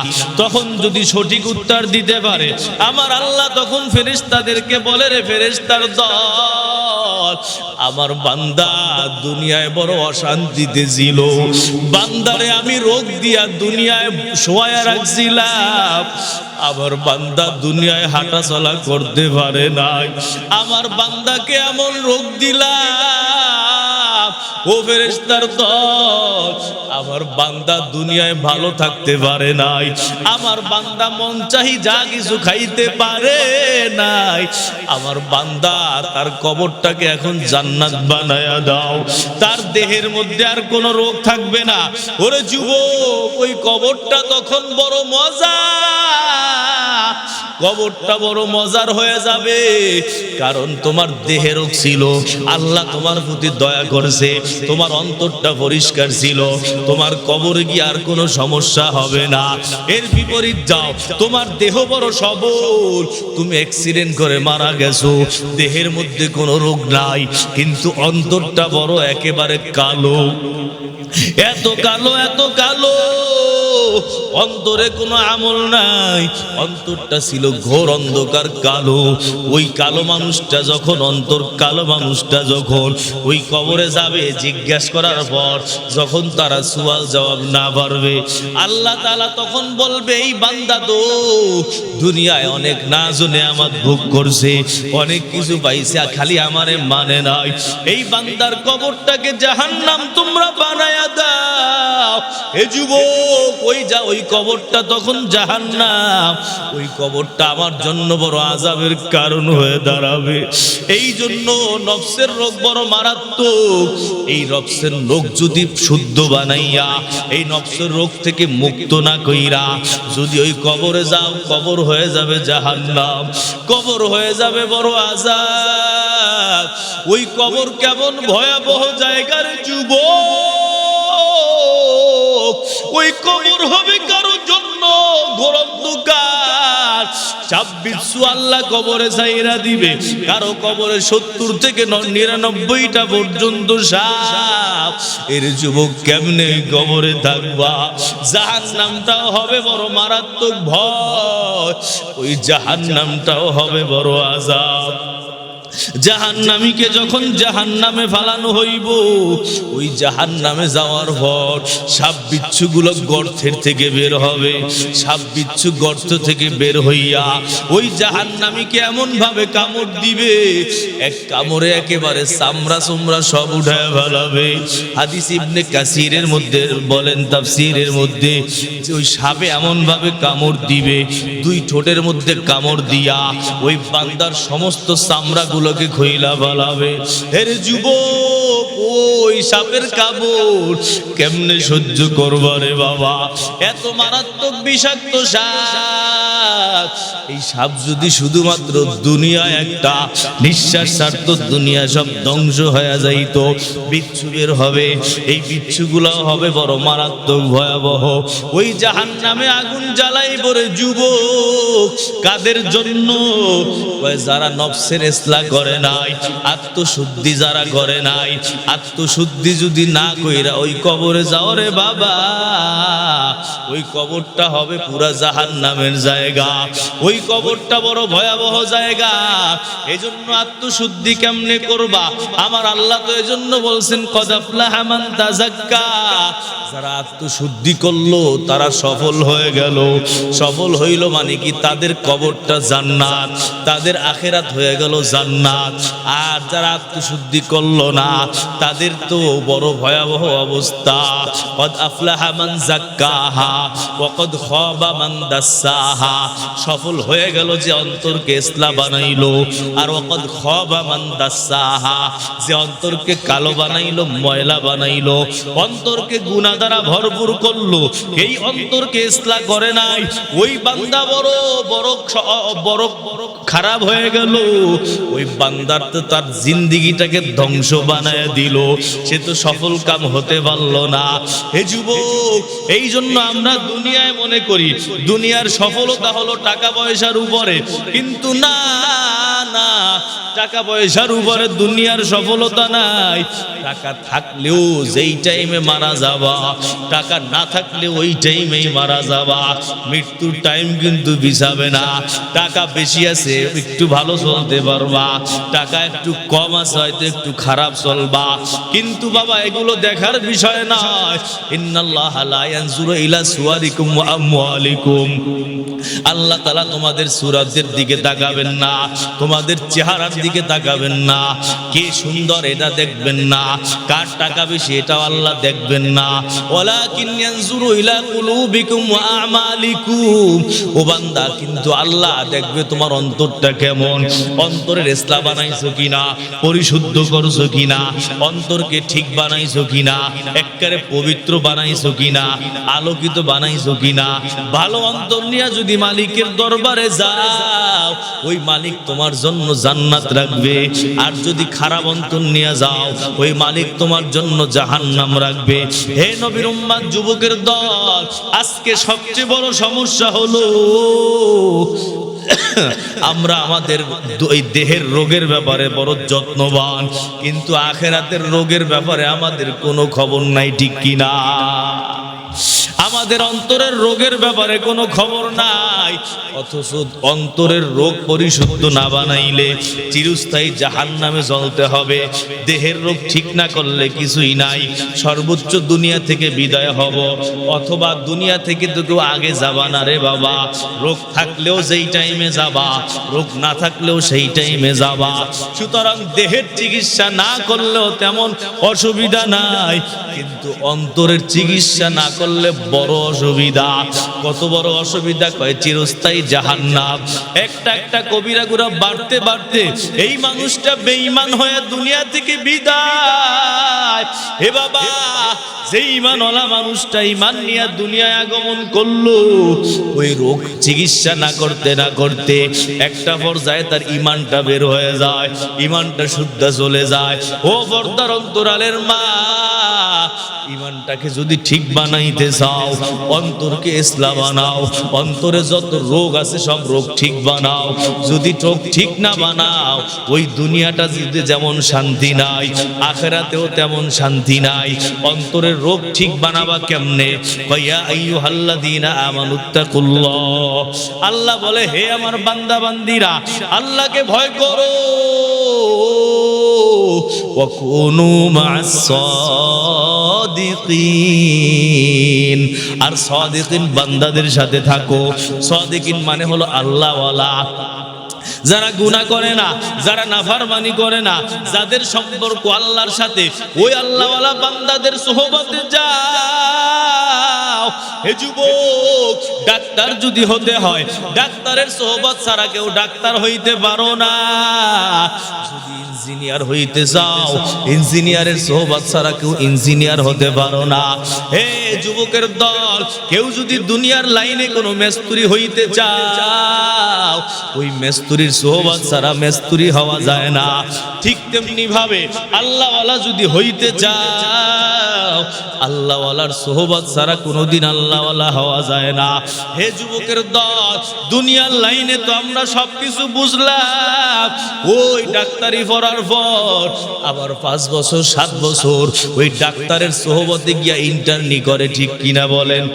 তখন যদি সঠিক উত্তর দিতে পারে, আমার আল্লাহ তখন ফেরেশতাদেরকে বলে, রে ফেরেশতার দল, আমার বান্দা দুনিয়ায় বড় অশান্তিতে ছিল, বান্দারে আমি রোগ দিয়া দুনিয়ায় শোয়া রাখছিলাম, আমার বান্দা দুনিয়ায় হাঁটা চলা করতে পারে নাই, আমার বান্দাকে এমন রোগ দিলাম, ও ফেরেশতার দল, আমার বান্দা দুনিয়ায় ভালো থাকতে পারে নাই, আমার বান্দা মন চাহি যা কিছু খাইতে পারে নাই, আমার বান্দা তার কবরটাকে এখন জান্নাত বানায়া দাও, তার দেহের মধ্যে আর কোনো রোগ থাকবে না। ওরে যুবক, ওই কবরটা তখন বড় মজা, কবরটা বড় মজার হয়ে যাবে, কারণ তোমার দেহে রোগ ছিল, আল্লাহ তোমার প্রতি দয়া করেছে, তোমার অন্তরটা পরিষ্কার ছিল, তোমার কবরে গিয়ে আর কোনো সমস্যা হবে না। এর বিপরীত যাও, তোমার দেহ বড় সবল, তুমি অ্যাক্সিডেন্ট করে মারা গেছো, দেহের মধ্যে কোনো রোগ নাই, কিন্তু অন্তরটা বড় একেবারে কালো, এত কালো, এত কালো, অন্তরে কোনো আমল নাই, অন্তরটা ছিল ঘোর অন্ধকার কালো। ওই কালো মানুষটা যখন কালো মানুষটা যখন ওই কবরে যাবে, জিজ্ঞাসা করার পর যখন তারা সুয়াল জবাব না পারবে, আল্লাহ তাআলা তখন বলবে, এই বান্দা তো দুনিয়ায় অনেক নাজ ও নেয়ামত ভোগ করছে, অনেক কিছু পাইছে, খালি আমারে মানে নাই। এই বান্দার কবরটাকে জাহান্নাম তোমরা বানায়া দাও। এ যুবক, ওই কবরটা তখন জাহান্নাম, ওই কবরটা আমার জন্য বড় আযাবের কারণ হয়ে দাঁড়াবে। এই জন্য নফসের রোগ বড় মারাত্মক। এই নফসের রোগ যদি শুদ্ধ বানাইয়া, এই নফসের রোগ থেকে মুক্ত না কইরা যদি ওই কবরে যাও, কবর হয়ে যাবে জাহান্নাম, কবর হয়ে যাবে বড় আযাব। ওই কবর কেমন ভয়াবহ জায়গার যুবক, ওই কবর হবে কারোর জন্য ঘোর অন্ধকার। 26 আল্লাহ কবরে ছাইরা দিবে, কারো কবরে 70 থেকে 99টা পর্যন্ত সাপ। এর যুবক কেমনে কবরে থাকবা? জাহান্নামটাও হবে বড় মারাত্মক ভয়, ওই জাহান্নামটাও হবে বড় আযাব। জাহান্নামীকে যখন জাহান্নামে ফালানো হইব, ওই জাহান্নামে যাওয়ার পর সাপ বিচ্ছুগুলো গর্তের থেকে বের হবে। সাপ বিচ্ছু গর্ত থেকে বের হইয়া ওই জাহান্নামীকে এমন ভাবে কামড় দিবে, এক কামড়ে একেবারে চামড়া চুমড়া সব উঠায় ফেলাবে। হাদিস ইবনে কাসিরের মধ্যে বলেন, তাফসীরের মধ্যে, যে ওই সাপে এমন ভাবে কামড় দিবে, দুই ঠোঁটের মধ্যে কামড় দিয়া ওই বান্দার সমস্ত চামড়া গুলোকে খইলা ফেলাবে। এর যুবক, ওই সাপের কামড় কেমনে সহ্য করবা রে বাবা? এত মারাত্মক বিষাক্ত সাপ। এই সাপ যদি শুধুমাত্র দুনিয়ায় একটা নিঃশ্বাস ছাড়তো, দুনিয়া সব ধ্বংস হয়ে যাইত। বিচ্ছু বের হবে, এই বিচ্ছুগুলো হবে বড় মারাত্মক ভয়াবহ। ওই জাহান্নামে আগুন জ্বালাইব রে যুবক, কাদের জন্য? যারা নফসের ইসলাহ করে নাই, আত্মশুদ্ধি যারা করে নাই। আত্মশুদ্ধি যদি না কইরা ওই কবরে যাও রে বাবা, ওই কবরটা হবে পুরা জাহান্নামের জায়গা। ওই কবরটা বড় ভয়াবহ জায়গা। এজন্য আত্মশুদ্ধি কেমনে করবা? আমার আল্লাহ তো এজন্য বলছেন, কদ আফলাহা মান তাযাক্কা। যারা আত্মশুদ্ধি করলো তারা সফল হয়ে গেল। সফল হইল মানে কি? তাদের কবরটা জান্নাত, তাদের আখিরাত হয়ে গেল জান্নাত। আর যারা আত্মশুদ্ধি করলো না, তাদের তো বড় ভয়াবহ অবস্থা। কদ আফলাহা মান যাক্কাহা ওয়া কদ খাবা মান দাসসাহা। সফল হয়ে গেল যে অন্তরকে ইসলাহ বানাইলো, আর ওয়া কদ খাবা মান দাসসাহা, যে অন্তরকে কালো বানাইলো, ময়লা বানাইলো, অন্তরকে গুনাহ দ্বারা ভরপুর করলো। এই অন্তরকে ইসলাহ করে নাই, ওই বান্দা বড় বড় বড় খারাপ হয়ে গেল। ওই বান্দার তো তার জিন্দেগিটাকে ধ্বংস বানায় দিল, সে তো সফল কাম হতে পারল না। হে যুবক, এই জন্য আমরা দুনিয়ায় মনে করি দুনিয়ার সফলতা হলো টাকা পয়সার উপরে, কিন্তু না না, টাকা পয়সার উপরে দুনিয়ার সফলতা নাই। টাকা থাকলেও যেই টাইমে মারা যাবা, টাকা না থাকলে ওই টাইমেই মারা যাবা। মৃত্যুর টাইম কিন্তু বিছাবে না। টাকা বেশি আছে একটু ভালো চলতে পারবা, টাকা একটু কম আছে হয়তো একটু খারাপ চলবা, কিন্তু বাবা এগুলো দেখার বিষয় নয়। ইন্নাল্লাহা লা ইয়ানজুরু ইলা সুওয়ারিকুম ওয়া আমওয়ালিকুম। আল্লাহ তাআলা তোমাদের সূরাতের দিকে তাকাবেন না, তোমাদের চেহারার দিকে তাকাবেন না, কে সুন্দর এটা দেখবেন না, কার টাকা বেশি এটাও আল্লাহ দেখবেন না। ওয়ালাকিন ইয়ানজুরু ইলা কুলুবিকুম ওয়া আমালিকুম। ও বান্দা, কিন্তু আল্লাহ দেখবে তোমার অন্তরটা কেমন, অন্তরের ইসলাহ বানাইছো কিনা, পরিশুদ্ধ করছো কিনা, অন্তরকে ঠিক বানাইছো কিনা, একেবারে পবিত্র বানাইছো কিনা, আলোকিত বানাইছো কিনা। ভালো অন্তর নিয়ে যদি মালিকের দরবারে যাও, ওই মালিক তোমার জন্য জান্নাত রাখবে। আর যদি খারাপ অন্তর নিয়ে যাও, ওই মালিক তোমার জন্য জাহান্নাম রাখবে। হে নবীর উম্মত, যুবকের দল, আজকে সবচেয়ে বড় সমস্যা হলো আমরা আমাদের এই দেহের রোগের ব্যাপারে বড় যত্নবান, কিন্তু আখিরাতের রোগের ব্যাপারে আমাদের কোনো খবর নাই, ঠিক কিনা? আমাদের অন্তরের রোগের ব্যাপারে কোনো খবর নাই, অথচ অন্তরের রোগ পরিশুদ্ধ না বানাইলে চিরস্থায়ী জাহান্নামে জ্বলতে হবে। দেহের রোগ ঠিক না করলে কিছুই নাই, সর্বোচ্চ দুনিয়া থেকে বিদায় হব, অথবা দুনিয়া থেকে তো কেউ আগে যাবা না রে বাবা। রোগ থাকলেও যেই টাইমে যাবা, রোগ না থাকলেও সেই টাইমে যাবা। সুতরাং দেহের চিকিৎসা না করলেও তেমন অসুবিধা নাই, কিন্তু অন্তরের চিকিৎসা না করলে বড় অসুবিধা। কত বড় অসুবিধা কয়, চিরস্থায়ী জাহান্নাম। একটা একটা কবিরা গুনাহ বাড়তে বাড়তে এই মানুষটা বেঈমান হয়ে দুনিয়া থেকে বিদায়। হে বাবা, যে ঈমানওয়ালা মানুষটা ঈমান নিয়ে দুনিয়ায় আগমন করলো, ওই রোগ চিকিৎসা না করতে না করতে একটা পর্যায়ে তার ঈমানটা বের হয়ে যায়, ঈমানটা শুদ্ধ চলে যায়। ও পর্দার অন্তরালের মা, ঈমানটাকে যদি ঠিক বানাইতে চাও, অন্তরকে ইসলাম বানাও। অন্তরে যত রোগ আছে সব রোগ ঠিক বানাও। যদি রোগ ঠিক না বানাও, ওই দুনিয়াটা যদি যেমন শান্তি নাই, আখিরাতেও তেমন শান্তি নাই। অন্তরের রোগ ঠিক বানাবা কেমনে? ইয়া আইয়ুহাল্লাযীনা আমানুত্তাকুল্লাহ, আল্লাহ বলে হে আমার বান্দা বান্দিরা, আল্লাহকে ভয় করো। ওয়া কুনু মা'আস সাদিকিন, আর সাদিকিন বান্দাদের সাথে থাকো। সাদিকিন মানে হলো আল্লাহওয়ালা, যারা গুনাহ করে না, যারা নাফরমানি করে না, যাদের সম্পর্ক আল্লাহর সাথে, ওই আল্লাহওয়ালা বান্দাদের সোহবতে যাও। হে যুবক, ডাক্তার যদি হতে হয়, ডাক্তারের সোহবত ছাড়া কেউ ডাক্তার হইতে পারো না। যদি ইঞ্জিনিয়ার হইতে চাও, ইঞ্জিনিয়ারের সোহবত ছাড়া কেউ ইঞ্জিনিয়ার হতে পারো না। হে যুবকের দল, কেউ যদি দুনিয়ার লাইনে কোনো মেস্তুরি হইতে চাও, ওই মেস্তুরির সোহবত ছাড়া মেস্তুরি হওয়া যায় না। ঠিক তেমনি ভাবে আল্লাহওয়ালা যদি হইতে চাও, আল্লাহওয়ালার সোহবত ছাড়া কোনোদিন আল্লাহওয়ালা হওয়া যায় না। হে যুবকের দল, দুনিয়ার লাইনে তো আমরা সবকিছু বুঝলাম, ওই ডাক্তারি পড়ার পর আবার 5 বছর 7 বছর ওই ডাক্তারের সোহবতে গিয়া ইন্টার্নি করে, ঠিক কিনা বলেন?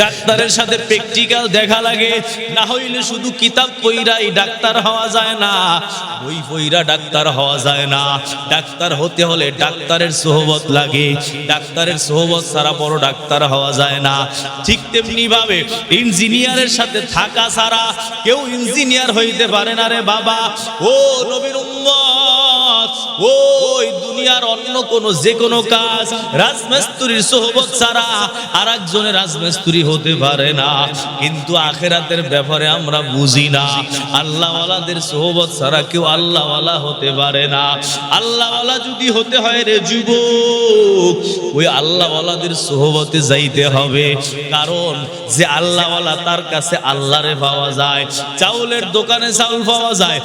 ডাক্তারের সাথে প্র্যাকটিক্যাল দেখা লাগে, না হইলে শুধু কিতাব পইরাই ডাক্তার হওয়া যায় না, বই পইরা ডাক্তার হওয়া যায় না। ডাক্তার হতে হলে ডাক্তারের সোহবত লাগে, ডাক্তারের সোহবত ছাড়া বড় ডাক্তার হওয়া যায় না। ঠিক তেমনি ভাবে ইঞ্জিনিয়ারের সাথে থাকা ছাড়া কেউ ইঞ্জিনিয়ার হইতে পারে না রে বাবা। ও নবীর উম্মত, ওই দুনিয়ার অন্য কোন যে কোনো কাজ রাজমিস্ত্রির সোহবত ছাড়া আর একজনের রাজমিস্ত্রি হতে পারে না। কিন্তু আখিরাতের ব্যাপারে আমরা বুঝি না, আল্লাহওয়ালাদের সোহবত ছাড়া কেউ আল্লাহওয়ালা হতে পারে না। আল্লাহওয়ালা যদি হতে হয় রে যুবক, ওই আল্লাহওয়ালাদের সোহবতে যাইতে হবে। কারণ যে আল্লাহওয়ালা, তার কাছে আল্লাহরে পাওয়া যায়। চাউলের দোকানে চাউল পাওয়া যায়,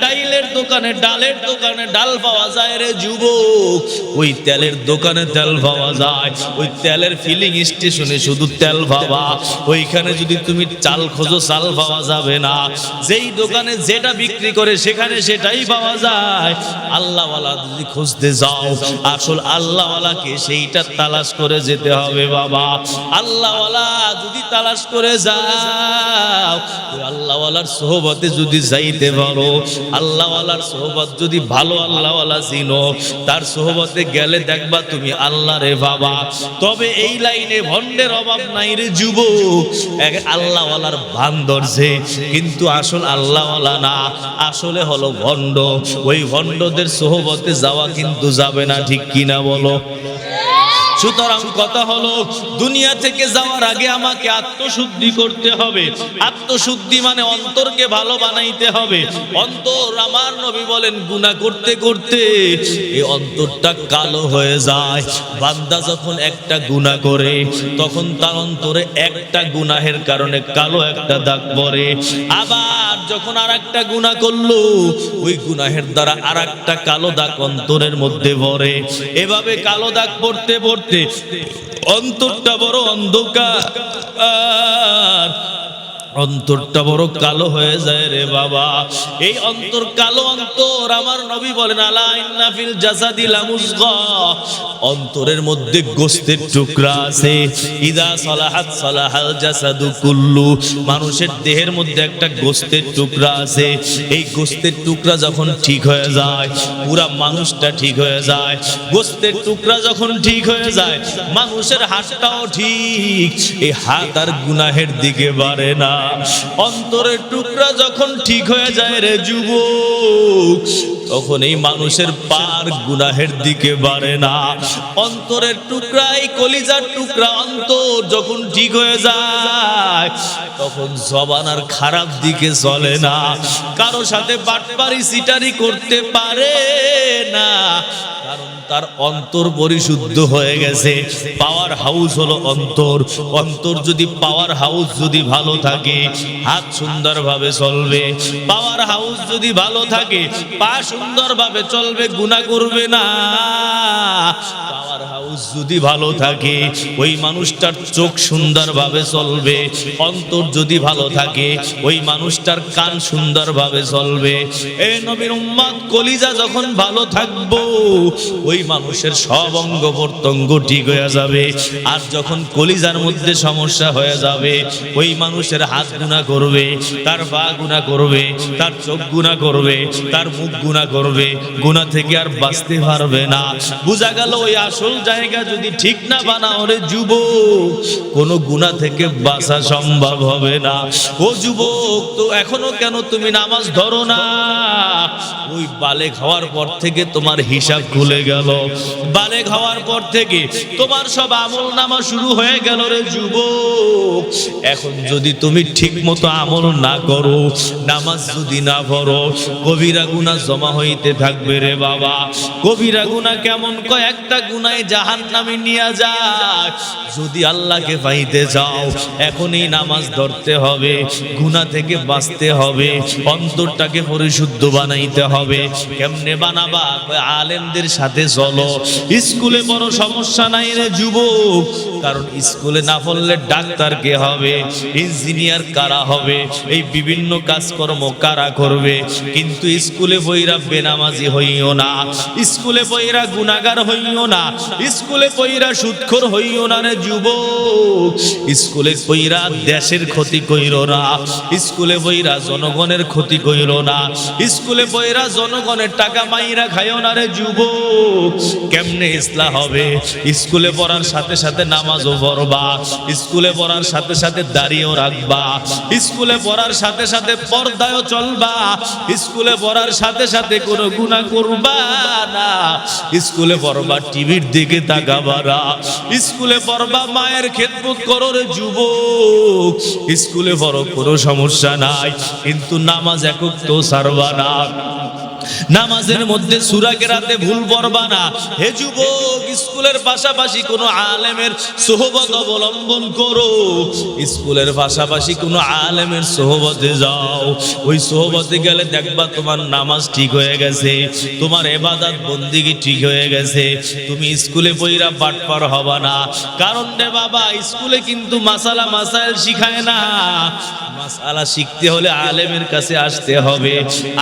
ডাইলের দোকানে ডালের দোকানে ডাল পাওয়া যায় রে যুবক। ওই তেলের দোকানে তেল পাওয়া যায়, ওই তেলের ফিলিং স্টেশনে শুধু তেল পাবা। ওইখানে যদি তুমি চাল খোঁজো, চাল পাওয়া যাবে না। যেই দোকানে যেটা বিক্রি করে সেখানে সেটাই পাওয়া যায়। আল্লাহওয়ালা যদি খুঁজতে যাও, আসল আল্লাহওয়ালাকে সেইটা তালাশ করে যেতে হবে বাবা। আল্লাহওয়ালা যদি তালাশ করে যাও, ওই আল্লাহওয়ালার সোহবতে যদি যাইতে পারো, আল্লাহওয়ালার সোহবত যদি ভালো আল্লাহওয়ালা চিনো, তার সোহবতে গেলে দেখবা তুমি আল্লাহরে বাবা। তবে এই লাইনে ভণ্ডের অভাব নাই রে যুবক। এক আল্লাহওয়ালার ভান ধরছে, কিন্তু আসল আল্লাহওয়ালা না, আসলে হলো ভণ্ড। ওই ভণ্ডদের সোহবতে যাওয়া কিন্তু যাবে না, ঠিক কিনা বলো? সুতরাং কথা হলো, দুনিয়া থেকে যাওয়ার আগে আমাকে আত্মশুদ্ধি করতে হবে। আত্মশুদ্ধি মানে অন্তরকে ভালো বানাইতে হবে। অন্তর, আমার নবী বলেন, গুনাহ করতে করতে এই অন্তরটা কালো হয়ে যায়। বান্দা যখন একটা গুনাহ করে, তখন তার অন্তরে একটা গুনাহের কারণে কালো একটা দাগ পড়ে। আবার যখন আর একটা গুনাহ করলো, ওই গুনাহের দ্বারা আর একটা কালো দাগ অন্তরের মধ্যে পড়ে। এভাবে কালো দাগ পড়তে পড়তে অন্তরটা বড় অন্ধকার। অন্তরটা বড় কালো হয়ে যায় রে বাবা। এই অন্তর কালো অন্তর, আমার নবী বলেন আলা ইন্না ফিল জাসাদি লামুজগা, অন্তরের মধ্যে গোশতের টুকরা আছে। ইদা সালাহাত সালাহাল জাসাদু কুল্লু, মানুষের দেহের মধ্যে একটা গোশতের টুকরা আছে। এই গোশতের টুকরা যখন ঠিক হয়ে যায়, পুরা মানুষটা ঠিক হয়ে যায়। গোশতের টুকরা যখন ঠিক হয়ে যায়, মানুষের হাতটাও ঠিক, এই হাত আর গুনাহের দিকে বাড়ে না। অন্তরের টুকরা যখন ঠিক হয়ে যায় রে যুবক, তখন এই মানুষের পার গুনাহের দিকে বাড়ে না। অন্তরের টুকরা, এই কলিজার টুকরা অন্তর যখন ঠিক হয়ে যায়, তখন জবান আর খারাপ দিকে চলে না, কারো সাথে বাটপারি সিটারি করতে পারে না, কারণ তার অন্তর পরিশুদ্ধ হয়ে গেছে। পাওয়ার হাউস হলো অন্তর। অন্তর যদি পাওয়ার হাউস যদি ভালো থাকে, হাত সুন্দরভাবে চলবে। পাওয়ার হাউস যদি ভালো থাকে, পা সুন্দরভাবে চলবে, গুনাহ করবে না। পাওয়ার হাউস যদি ভালো থাকে, ওই মানুষটার চোখ সুন্দরভাবে চলবে। অন্তর যদি ভালো থাকে, ওই মানুষটার কান সুন্দরভাবে চলবে। এই নবীর উম্মত, কলিজা যখন ভালো থাকবো, ওই মানুষের সব অঙ্গ প্রত্যঙ্গ ঠিক হয়ে যাবে। আর যখন কলিজার মধ্যে সমস্যা হয়ে যাবে, ওই মানুষের হাত গুনাহ করবে, তার পা গুনাহ করবে, তার চোখ গুনাহ করবে, তার মুখ গুনাহ করবে, গুনাহ থেকে আর বাঁচতে পারবে না। বোঝা গেল ওই আসল জায়গা যদি ঠিক না বানাও রে যুবক, কোনো গুনাহ থেকে বাঁচা সম্ভব হবে না। ও যুবক, তো এখনো কেন তুমি নামাজ ধরো না? ওই বালেগ হওয়ার পর থেকে তোমার হিসাব খুলে গেল। বালেগ হওয়ার পর থেকে তোমার সব আমল নামা শুরু হয়ে গেল রে যুবক। এখন যদি তুমি ঠিক মতো আমল না করো, নামাজ যদি না পড়ো, কবিরা গুনাহ জমা হইতে থাকবে রে বাবা। কবিরা গুনাহ কেমন? কয়েকটা গুনাহে জাহান্নামে নিয়ে যায়। যদি আল্লাহকে পাইতে চাও, এখনই নামাজ ধরতে হবে, গুনাহ থেকে বাঁচতে হবে, অন্তরটাকে পরিশুদ্ধ বানাইতে হবে। কেমনে বানাবা? আলেমদের সাথে চলো। স্কুলে বড় সমস্যা নাই রে যুবক, কারণ স্কুলে না পড়লে ডাক্তার কে হবে, ইঞ্জিনিয়ার কারা হবে, এই বিভিন্ন কাজকর্ম কারা করবে। কিন্তু স্কুলে বইরা বেনামাজি হইও না, স্কুলে বইরা গুনাহগার হইও না, স্কুলে বইরা সুদখোর হইও না রে যুবক। স্কুলে বইরা দেশের ক্ষতি কইরো না, স্কুলে বইরা জনগণের ক্ষতি কইরো না, স্কুলে বইরা জনগণের টাকা মাইরা খাইও না রে যুবক। কেমনে ইসলাহ হবে? স্কুলে পড়ার সাথে সাথে নামাজও পড়বা, স্কুলে পড়ার সাথে সাথে দাড়িও রাখবা, স্কুলে পড়ার সাথে সাথে পর্দায়ও চলবা, স্কুলে পড়ার সাথে সাথে কোনো গুনাহ করবা না। স্কুলে পড়বা, টিভির দিকে তাকাবা না, স্কুলে পড়বা, মায়ের খেদমত করো রে যুবক। স্কুলে পড়ো, কোনো সমস্যা নাই, কিন্তু নামাজ একক তো ছাড়বা না। নামাজের মধ্যে সূরা কেরাতে ভুল পড়বা না। হে যুবক, স্কুলের পাশাপাশি কোনো আলেমের সোহবত অবলম্বন করো, স্কুলের পাশাপাশি কোনো আলেমের সোহবতে যাও। ওই সোহবতে গেলে দেখবা তোমার নামাজ ঠিক হয়ে গেছে, তোমার ইবাদত বন্দেগী ঠিক হয়ে গেছে। তুমি স্কুলে পড়া বাটপার হবা না। কারণ রে বাবা, স্কুলে কিন্তু মাসালা মাসাইল শিখায় না। মাসালা শিখতে হলে আলেমের কাছে আসতে হবে,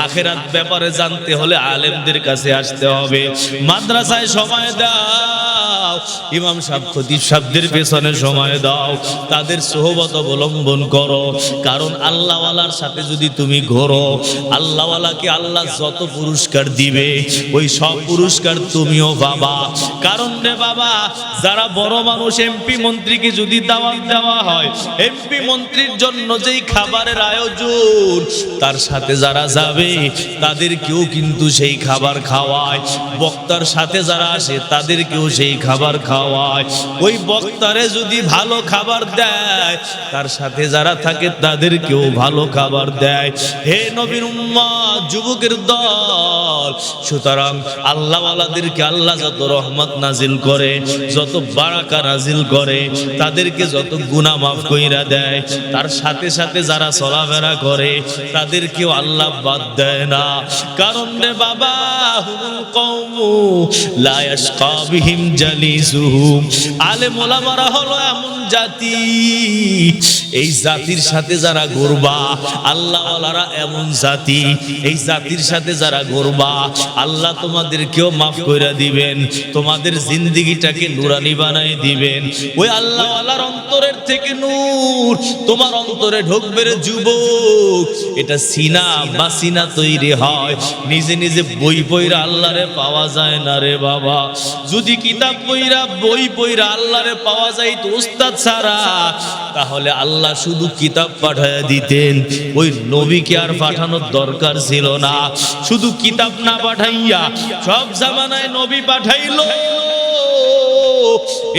আখিরাত ব্যাপারে জানতে হলে আলেমদের কাছে আসতে হবে। মাদ্রাসায় সময় দাও, ইমাম সাহেব খতিব সাহেবদের পেছনে সময় দাও, তাদের সোহবত অবলম্বন করো। কারণ আল্লাহওয়ালার সাথে যদি তুমি ঘোরো, আল্লাহওয়ালাকে আল্লাহ যত পুরস্কার দিবে, ওই সব পুরস্কার তুমিও পাবা। কারণ রে বাবা, যারা বড় মানুষ, এমপি মন্ত্রীকে যদি দাওয়াত দেওয়া হয়, এমপি মন্ত্রীর জন্য যেই খাবারের আয়োজন, তার সাথে যারা যাবে তাদেরকেও কিন্তু সেই খাবার খাওয়ায়। বক্তার সাথে যারা আসে তাদেরকেও সেই খাবার খাওয়ায়। ওই বক্তারে যদি ভালো খাবার দেয়, তার সাথে যারা থাকে তাদেরকেও ভালো খাবার দেয়। হে নবীর উম্মত, যুবকের দল, সুতরাং আল্লাহওয়ালাদেরকে আল্লাহ যত রহমত নাজিল করে, যত বারাকা নাজিল করে, তাদেরকে যত গুনাহ মাফ কইরা দেয়, তার সাথে সাথে যারা চলাফেরা করে তাদেরকেও আল্লাহ বাদ দেয় না। কারণ রে বাবা, হুমুল কওমু লা ইয়াশকা বিহিম জালি জালিসুহুম। আলেম ওলামারা হলো এমন জাতি, এই জাতির সাথে যারা গড়বা, আল্লাহ ওয়ালারা এমন জাতি, এই জাতির সাথে যারা গড়বা, আল্লাহ তোমাদেরকেও মাফ কইরা দিবেন, তোমাদের জিন্দেগিটাকে নুরানি বানাই দিবেন। ওই আল্লাহ ওয়ালার অন্তরের থেকে নূর তোমার অন্তরে ঢুকবে রে যুবক। এটা সিনা বা সিনা তৈরি হয়, নিজে নিজে বই পইরা আল্লাহরে পাওয়া যায় না রে বাবা। যদি কিতাব পইরা বই পইরা আল্লাহরে পাওয়া যায় তো উস্তাদ ছাড়া, তাহলে আল্লাহ শুধু কিতাব পাঠায় দিতেন, ওই নবীকে আর পাঠানোর দরকার ছিল না। শুধু কিতাব না পাঠাইয়া সব জামানায় নবী পাঠাইলো।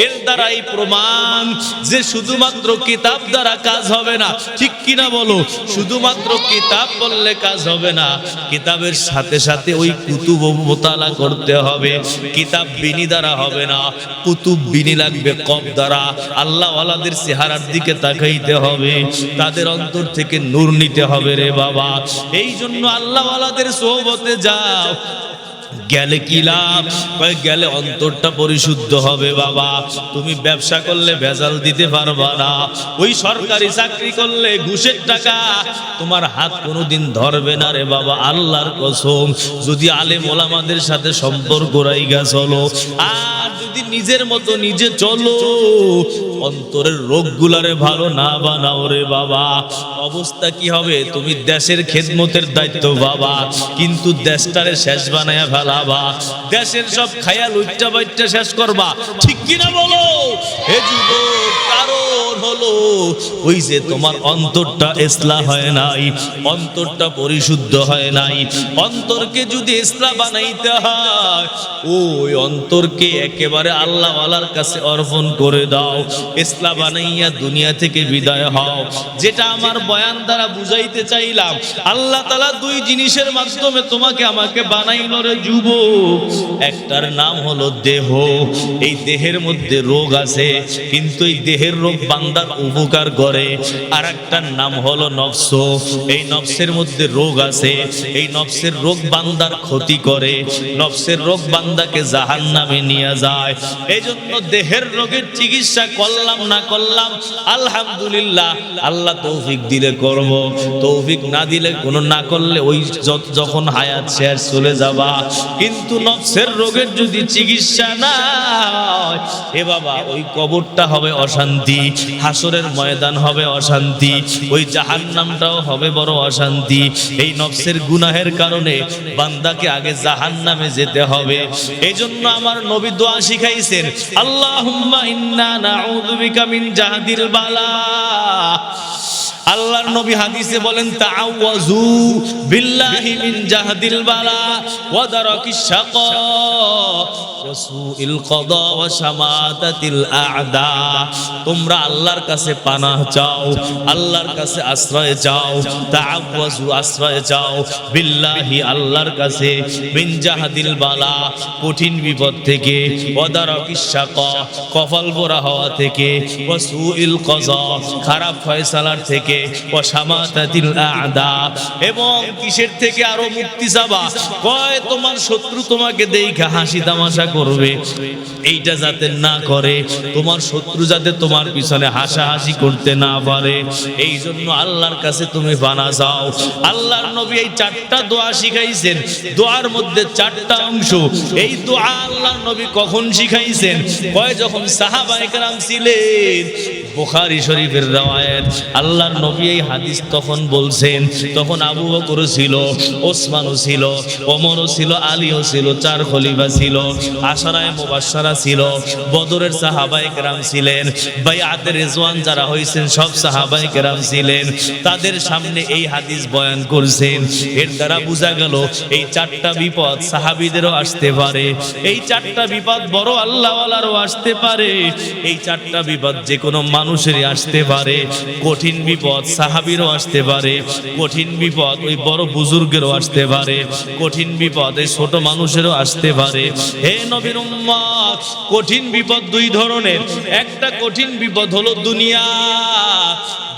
এর দ্বারাই প্রমাণ যে শুধুমাত্র কিতাব দ্বারা কাজ হবে না, ঠিক কিনা বলো? শুধুমাত্র কিতাব বললে কাজ হবে না, কিতাবের সাথে সাথে ওই কুতুব মোতালা করতে হবে। কিতাব বিনি দ্বারা হবে না, কুতুব বিনি লাগবে কব দ্বারা। আল্লাহ ওয়ালাদের চেহারার দিকে তাকাইতে হবে, তাদের অন্তর থেকে নূর নিতে হবে রে বাবা। এই জন্য আল্লাহ ওয়ালাদের সোহবতে যাও, গেলে কি লাভ? গেলে অন্তরটা পরিশুদ্ধ হবে বাবা। তুমি ব্যবসা করলে ভেজাল দিতে পারবা না, ওই সরকারি চাকরি করলে ঘুষের টাকা তোমার হাত কোনোদিন ধরবে না রে বাবা। আল্লাহর কসম, যদি আলেম ওলামাদের সাথে সম্পর্ক রাইগা চলো, আর যদি নিজের মতো নিজে চলো, অন্তরের রোগগুলারে ভালো না বানাও রে বাবা, অবস্থা কি হবে? তুমি দেশের খেদমতের দায়িত্ব বাবা, কিন্তু দেশটারে শেষ বানায়া ফেলাবা, দেশের সব খায়াল উচ্চা বাইটা শেষ করবা, ঠিক কিনা বলো? হে যুবক, কারণ হলো ওই যে তোমার অন্তরটা ইসলাহ হয় নাই, অন্তরটা পরিশুদ্ধ হয় নাই। অন্তরকে যদি ইসলাহ বানাইতে হয়, ওই অন্তরকে একেবারে আল্লাহ ওয়ালার কাছে অর্পণ করে দাও, ইসলাম বানাইয়া দুনিয়া থেকে বিদায় হও। যেটা আমার বয়ান দ্বারা বুঝাইতে চাইলাম, আল্লাহ তাআলা দুই জিনিসের মাধ্যমে তোমাকে আমাকে বানাইলো রে যুবক। একটার নাম হলো দেহ, এই দেহের মধ্যে রোগ আছে, কিন্তু এই দেহের রোগ বান্দার উপকার করে। আর একটার নাম হলো নফস, এই নফসের মধ্যে রোগ আছে, এই নফসের রোগ বান্দার ক্ষতি করে, নফসের রোগ বান্দাকে জাহান্নামে নিয়ে যায়। এই জন্য দেহের রোগের চিকিৎসা করলাম না করলাম আলহামদুলিল্লাহ, আল্লাহ তৌফিক দিলে করব, তৌফিক না দিলে কোনো না করলে ওই যখন হায়াত শেষ চলে যাবা। কিন্তু নফসের রোগের যদি চিকিৎসা না হয়, এ বাবা, ওই কবরটা হবে অশান্তি, হাসরের ময়দান হবে অশান্তি, ওই জাহান্নামটাও হবে বড় অশান্তি। এই নফসের গুনাহের কারণে বান্দাকে আগে জাহান্নামে যেতে হবে। এই জন্য আমার নবী দোয়া শিখাইছেন, আল্লাহুম্মা ইন্না নাউযু বিকা মিন জাহদিল বালা। আল্লাহর নবী হাদিসে বলেন, তাআওয়াজু বিল্লাহি মিন জাহদিল বালা ওয়া দারাকিশ শাকা ওয়া সুইল কদা ওয়া শামাতাতিল আ'দা। তোমরা আল্লাহর কাছে পানাহ চাও, আল্লাহর কাছে আশ্রয় চাও, তাআওয়াজু আশ্রয় চাও, বিল্লাহি আল্লাহর কাছে, মিন জাহদিল বালা কঠিন বিপদ থেকে, ওয়া দারাকিশ শাকা কপাল পোড়া হওয়া থেকে, ওয়া সুইল কযা খারাপ ফয়সালার থেকে, ওয়া শামাতাতিল আ'দা এবং কিসের থেকে আরো মুক্তি চাবা? কয় তোমার শত্রু তোমাকে দেখা হাসি তামাশা করবে, এইটা যাতে না করে, তোমার শত্রু যাতে তোমার পিছনে হাসাহাসি করতে না পারে, এই জন্য আল্লাহর কাছে তুমি পানা চাও। আল্লাহর নবী এই চারটা দোয়া শিখাইছেন, দোয়ার মধ্যে চারটা অংশ। এই দোয়া আল্লাহর নবী কখন শিখাইছেন? কয় যখন সাহাবায়ে কেরাম ছিলেন, বুখারী শরীফের রওয়ায়াত, আল্লাহর নবী এই হাদিস তখন বলছেন, তখন আবু বকর ছিল, ওসমানও ছিল, ওমরও ছিল, আলীও ছিল, চার খলিফা ছিল, আশারায়ে মুবাশশারা ছিল, বদরের সাহাবায়ে কেরাম ছিলেন, বাইআতে রিজওয়ান যারা হইছেন সব সাহাবায়ে কেরাম ছিলেন, তাদের সামনে এই হাদিস বয়ান করছেন। এর দ্বারা বোঝা গেল এই চারটা বিপদ সাহাবীদেরও আসতে পারে, এই চারটা বিপদ বড় আল্লাহওয়ালারও আসতে পারে, এই চারটা বিপদ যে কোনো মানুষেরই আসতে পারে। কঠিন বিপদ সাহাবীরও আসতে পারে, কঠিন বিপদ ওই বড় বুজুর্গেরও আসতে পারে, কঠিন বিপদ এই ছোট মানুষেরও আসতে পারে। হে নবীর উম্মত, কঠিন বিপদ দুই ধরনের। একটা কঠিন বিপদ হলো দুনিয়া,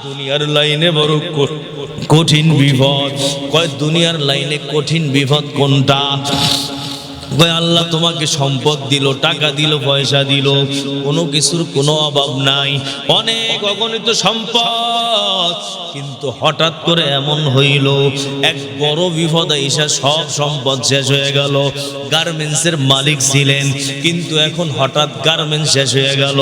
দুনিয়ার লাইনে বড় কঠিন বিপদ। কয় দুনিয়ার লাইনে কঠিন বিপদ কোনটা? কয় আল্লাহ তোমাকে সম্পদ দিল, টাকা দিল, পয়সা দিল, কোনো কিছুর কোনো অভাব নাই, অনেক অগণিত সম্পদ, কিন্তু হঠাৎ করে এমন হইল এক বড় বিপদ আইসা সব সম্পদ শেষ হয়ে গেল। গার্মেন্টসের মালিক ছিলেন, কিন্তু এখন হঠাৎ গার্মেন্টস শেষ হয়ে গেল।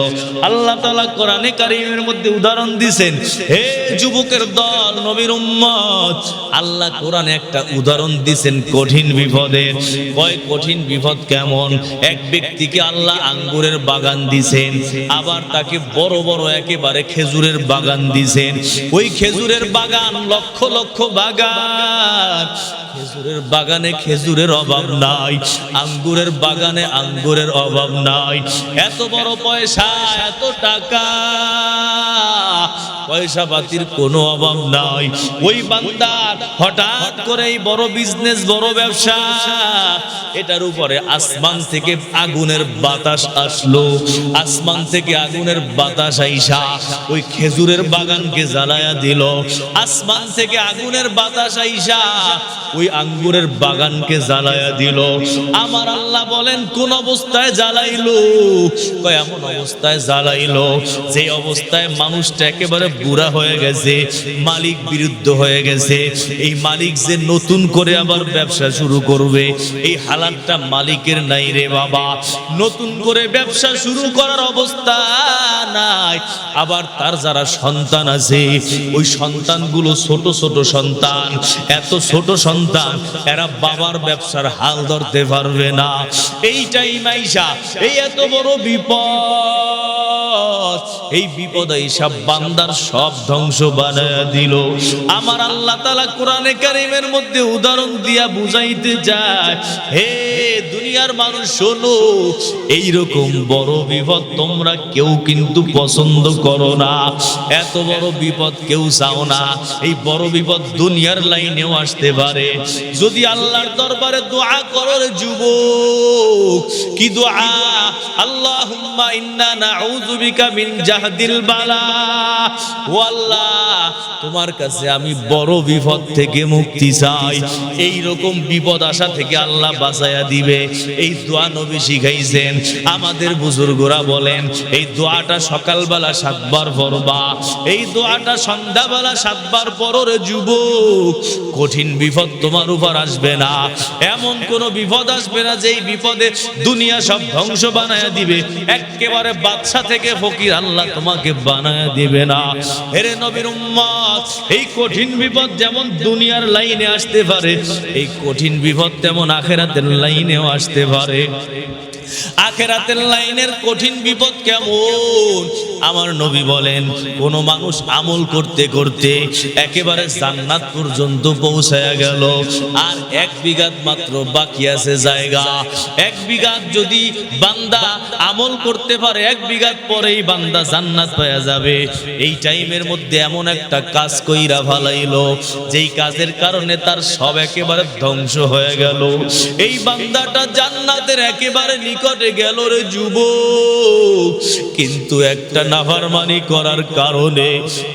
আল্লাহ তাআলা কোরআনে কারীমের মধ্যে উদাহরণ দিয়েছেন, হে যুবকের দল, নবীর উম্মত, আল্লাহ কোরআনে একটা উদাহরণ দিয়েছেন কঠিন বিপদের। কয় কঠিন বিপদ কেমন? এক ব্যক্তিকে আল্লাহ আঙ্গুরের বাগান দিয়েছেন, আবার তাকে বড় বড় একেবারে খেজুরের বাগান দিয়েছেন। ওই খেজুরের বাগান লক্ষ লক্ষ বাগান, খেজুরের বাগানে খেজুরের অভাব নাই, আঙ্গুরের বাগানে আঙ্গুরের অভাব নাই। এত বড় পয়সা, এত টাকা, পয়সা পাতির কোনো অভাব নাই। ওই বান্দার হঠাৎ করে এই বড় বিজনেস, বড় ব্যবসা, এটার উপরে আসমান থেকে আগুনের বাতাস আসলো। আসমান থেকে আগুনের বাতাস আইসা ওই খেজুরের বাগানকে জ্বালায়া দিল। আসমান থেকে আগুনের বাতাস আইসা ওই আঙ্গুরের বাগানকে জ্বালায়া দিল। আমার আল্লাহ বলেন কোন অবস্থায় জ্বালাইলো? কয় এমন অবস্থায় জ্বালাইলো যে অবস্থায় মানুষটা একেবারে বুড়া হয়ে গেছে, মালিক বিরুদ্ধ হয়ে গেছে। এই মালিক যে নতুন করে আবার ব্যবসা শুরু করবে, এই হালাতটা মালিকের নাই রে বাবা। নতুন করে ব্যবসা শুরু করার অবস্থা নাই। আবার তার যারা সন্তান আছে, ওই সন্তানগুলো ছোট ছোট সন্তান, এত ছোট সন্তান, এরা বাবার ব্যবসার হাল ধরতে পারবে না। এইটাই মাইশা, এই এত বড় বিপদ, এই বিপদ এইসব বান্দার সব ধ্বংস বানায়া দিল। আমার আল্লাহ তাআলা কোরআনে কারীমের মধ্যে উদাহরণ দিয়া বুঝাইতে যায়, হে দুনিয়ার মানুষ শোনো, এইরকম বড় বিপদ তোমরা কেউ কিন্তু পছন্দ করো না, এত বড় বিপদ কেউ চাও না। এই বড় বিপদ দুনিয়ার লাইনেও আসতে পারে। যদি আল্লাহর দরবারে দোয়া করো রে যুবক, কি দোয়া? আল্লাহুম্মা ইন্না নাউযু বিকা মিন জাহদিল বালা। ও আল্লাহ, তোমার কাছে আমি বড় বিপদ থেকে মুক্তি চাই। এই রকম বিপদ আসা থেকে আল্লাহ বাঁচায়া দিবে। এই দোয়া নবী শিখাইছেন। আমাদের বুজুর্গরা বলেন এই দোয়াটা সকালবেলা 7 বার পড়বা, এই দোয়াটা সন্ধ্যাবেলা 7 বার পড়ো রে যুবক। কঠিন বিপদ তোমার উপর আসবে না, এমন কোন বিপদ আসবে না যেই বিপদে দুনিয়া সব ধ্বংস বানায়া দিবে। একেবারে বাদশা থেকে ফকির আল্লাহ তোমাকে বানায়া দিবে না। হেরে নবীর উম্মত, এই কঠিন বিপদ যেমন দুনিয়ার লাইনে আসতে পারে, এই কঠিন বিপদ তেমন আখিরাতের লাইনেও আসতে পারে। আখিরাতের লাইনের কঠিন বিপদ কেমন? আমার নবী বলেন, কোন মানুষ আমল করতে করতে একেবারে জান্নাত পর্যন্ত পৌঁছায়া গেল, আর 1 বিঘাত মাত্র বাকি আছে জায়গা। 1 বিঘাত যদি বান্দা আমল করতে পারে, 1 বিঘাত পরেই বান্দা জান্নাত পাওয়া যাবে। এই টাইমের মধ্যে এমন একটা কাজ কইরা ফালাইলো, যেই কাজের কারণে তার সব একেবারে ধ্বংস হয়ে গেল। এই বান্দাটা জান্নাতের একেবারে নিকটে গেল রে যুবক, কিন্তু একটা নাফরমানি করার কারণে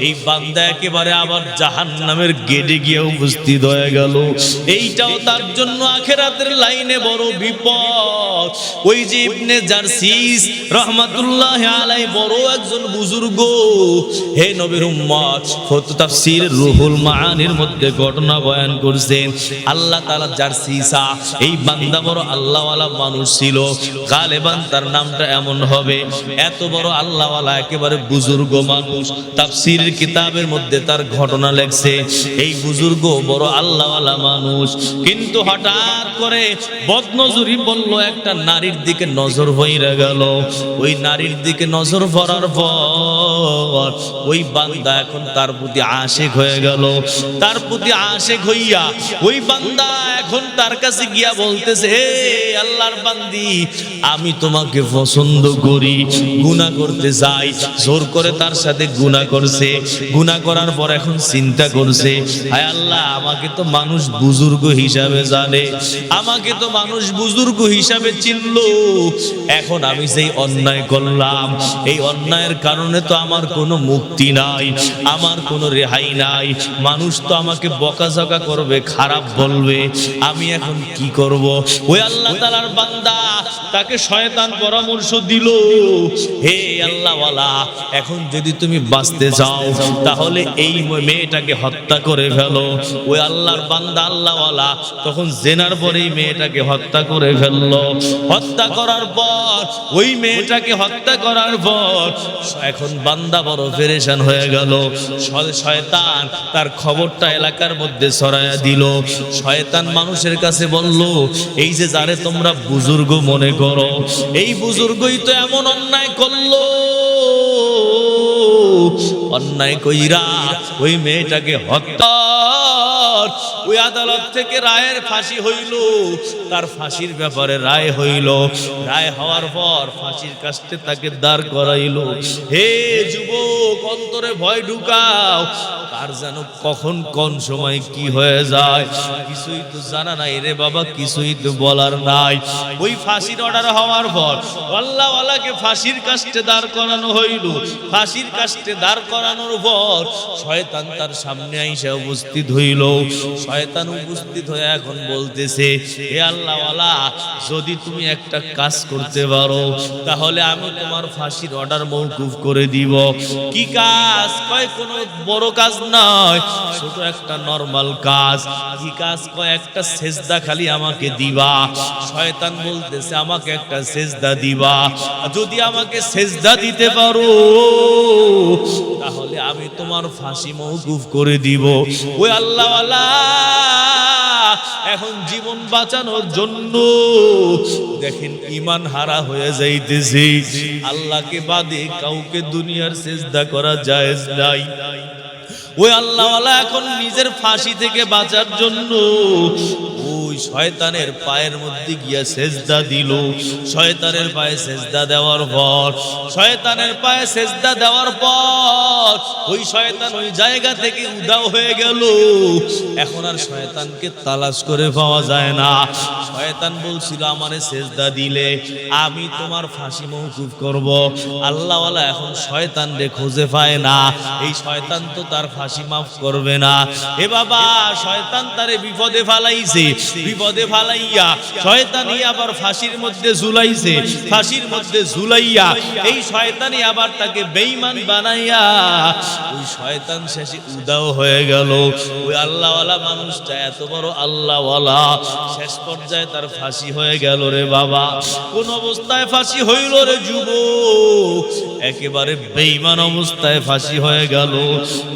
এই বান্দা একেবারে আবার জাহান্নামের গেটে গিয়ে উপস্থিত হয়ে গেল। এইটাও তার জন্য আখিরাতের লাইনে বড় বিপদ। ওই যে ইবনে জারসিস রাহমাতুল্লাহ আলাইহি বড় একজন বুজুর্গ, হে নবীর উম্মত, ফতু তাফসীর রুহুল মাআনির মধ্যে ঘটনা বয়ান করছেন। আল্লাহ তাআলা জারসিসা, এই বান্দা বড় আল্লাহওয়ালা মানুষ ছিল, গালেবান তার নামটা এমন হবে। এত বড় আল্লাহওয়ালা একেবারে বুজুর্গ মানুষ, তাফসীরের কিতাবের মধ্যে তার ঘটনা লেখছে। এই বুজুর্গ বড় আল্লাহওয়ালা মানুষ, কিন্তু হঠাৎ করে বদনজরি বলল, একটা নারীর দিকে নজর হইরা গেল। ওই নারীর দিকে নজর পড়ার পর ওই বান্দা এখন তার প্রতি আশিক হয়ে গেল। তার প্রতি আশিক হইয়া ওই বান্দা এখন তার কাছে গিয়া বলতেছে, হে আল্লাহর বান্দি, আমি তোমাকে পছন্দ করি, গুনাহ করতে যাই। জোর করে তার সাথে গুনাহ করছে। গুনাহ করার পর এখন চিন্তা করছে, হায় আল্লাহ, আমাকে তো মানুষ বুজুর্গ হিসাবে জানে, আমাকে তো মানুষ বুজুর্গ হিসাবে চিনলো। এখন আমি যেই অন্যায় করলাম, এই অন্যায়ের কারণে তো আমার কোনো মুক্তি নাই, আমার কোনো রেহাই নাই, মানুষ তো আমাকে বকাঝকা করবে, খারাপ বলবে, আমি এখন কি করব? ওই আল্লাহ তাআলার বান্দা, তাকে শয়তান পরামর্শ দিল, হে আল্লাহওয়ালা, এখন যদি তুমি বাঁচতে চাও তাহলে এই মেয়েটাকে হত্যা করে ফেলো। ওই আল্লাহর বান্দা আল্লাহওয়ালা তখন জেনার পরেই মেয়েটাকে হত্যা করে ফেললো। হত্যা করার পর, ওই মেয়েটাকে হত্যা করার পর এখন বান্দা বড় পেরেশান হয়ে গেল। শয়তান তার খবরটা এলাকার মধ্যে ছড়াইয়া দিল। শয়তান মানুষের কাছে বলল, এই যে যারে তোমরা বুজুর্গ মনে করো, এই বুজুর্গই তো এমন অন্যায় করলো। অন্যায় কইরা ওই মেয়েটাকে হত্যা, ওই আদালত থেকে রায়ের ফাঁসি হইল। তার ফাঁসির ব্যাপারে রায় হইল। রায় হওয়ার পর ফাঁসির কাস্টে তাকে দাঁড় করাইল। হে যুবক, অন্তরে ভয় ঢুকাও, কার যেন কখন কোন সময় কি হয়ে যায় কিছুই তো জানা নাই রে বাবা, কিছুই তো বলার নাই। ওই ফাঁসির অর্ডার হওয়ার পর আল্লাহওয়ালাকে ফাঁসির কাস্টে দাঁড় করানো হইল। ফাঁসির কাস্টে দাঁড় করানোর পর শয়তান তার সামনে আইসা উপস্থিত হইল। শয়তান উপস্থিত হয়ে এখন বলতেছে, হে আল্লাহওয়ালা, যদি তুমি একটা কাজ করতে পারো তাহলে আমি তোমার ফাঁসির অর্ডার মওকুফ করে দিব। কি কাজ? কয় কোনো বড় কাজ নয়, ছোট একটা নরমাল কাজ। কি কাজ? কয় একটা সেজদা খালি আমাকে দিবা। শয়তান বলতেছে, আমাকে একটা সেজদা দিবা। যদি আমাকে সেজদা দিতে পারো তাহলে আমি তোমার ফাঁসি মওকুফ করে দিব। ওই আল্লাহওয়ালা এখন জীবন বাঁচানোর জন্য দেখেন ঈমান হারা হয়ে যাইতেছে। আল্লাহকে বাদে কাউকে দুনিয়ার সেজদা করা জায়েজ নাই। ওই আল্লাহওয়ালা এখন নিজের ফাঁসি থেকে বাঁচার জন্য ওই শয়তানের পায়ের মধ্যে গিয়া সেজদা দিল। শয়তানের পায়ে সেজদা দেওয়ার পর, শয়তানের পায়ে সেজদা দেওয়ার পর ওই শয়তান ওই জায়গা থেকে উধাও হয়ে গেল। এখন আর শয়তানকে তালাশ করে পাওয়া যায় না। শয়তান বলছিল, আমারে সেজদা দিলে আমি তোমার ফাঁসি মওকুফ করব। আল্লাহওয়ালা এখন শয়তান রে খুঁজে পায় না। এই শয়তান তো তার ফাঁসি মাফ করবে না। এ বাবা, শয়তান তারে বিপদে ফালাইছে। বিপদে ফালাইয়া শয়তানি আবার ফাঁসির মধ্যে ঝুলাইছে। ফাঁসির মধ্যে ঝুলাইয়া এই শয়তানি আবার তাকে বেঈমান বানাইয়া ওই শয়তান শেষে উদাও হয়ে গেল। ওই আল্লাহওয়ালা মানুষটা এত বড় আল্লাহওয়ালা, শেষ পর্যায়ে তার ফাঁসি হয়ে গেল রে বাবা। কোন অবস্থায় ফাঁসি হইল রে যুবক? একেবারে বেঈমান অবস্থায় ফাঁসি হয়ে গেল।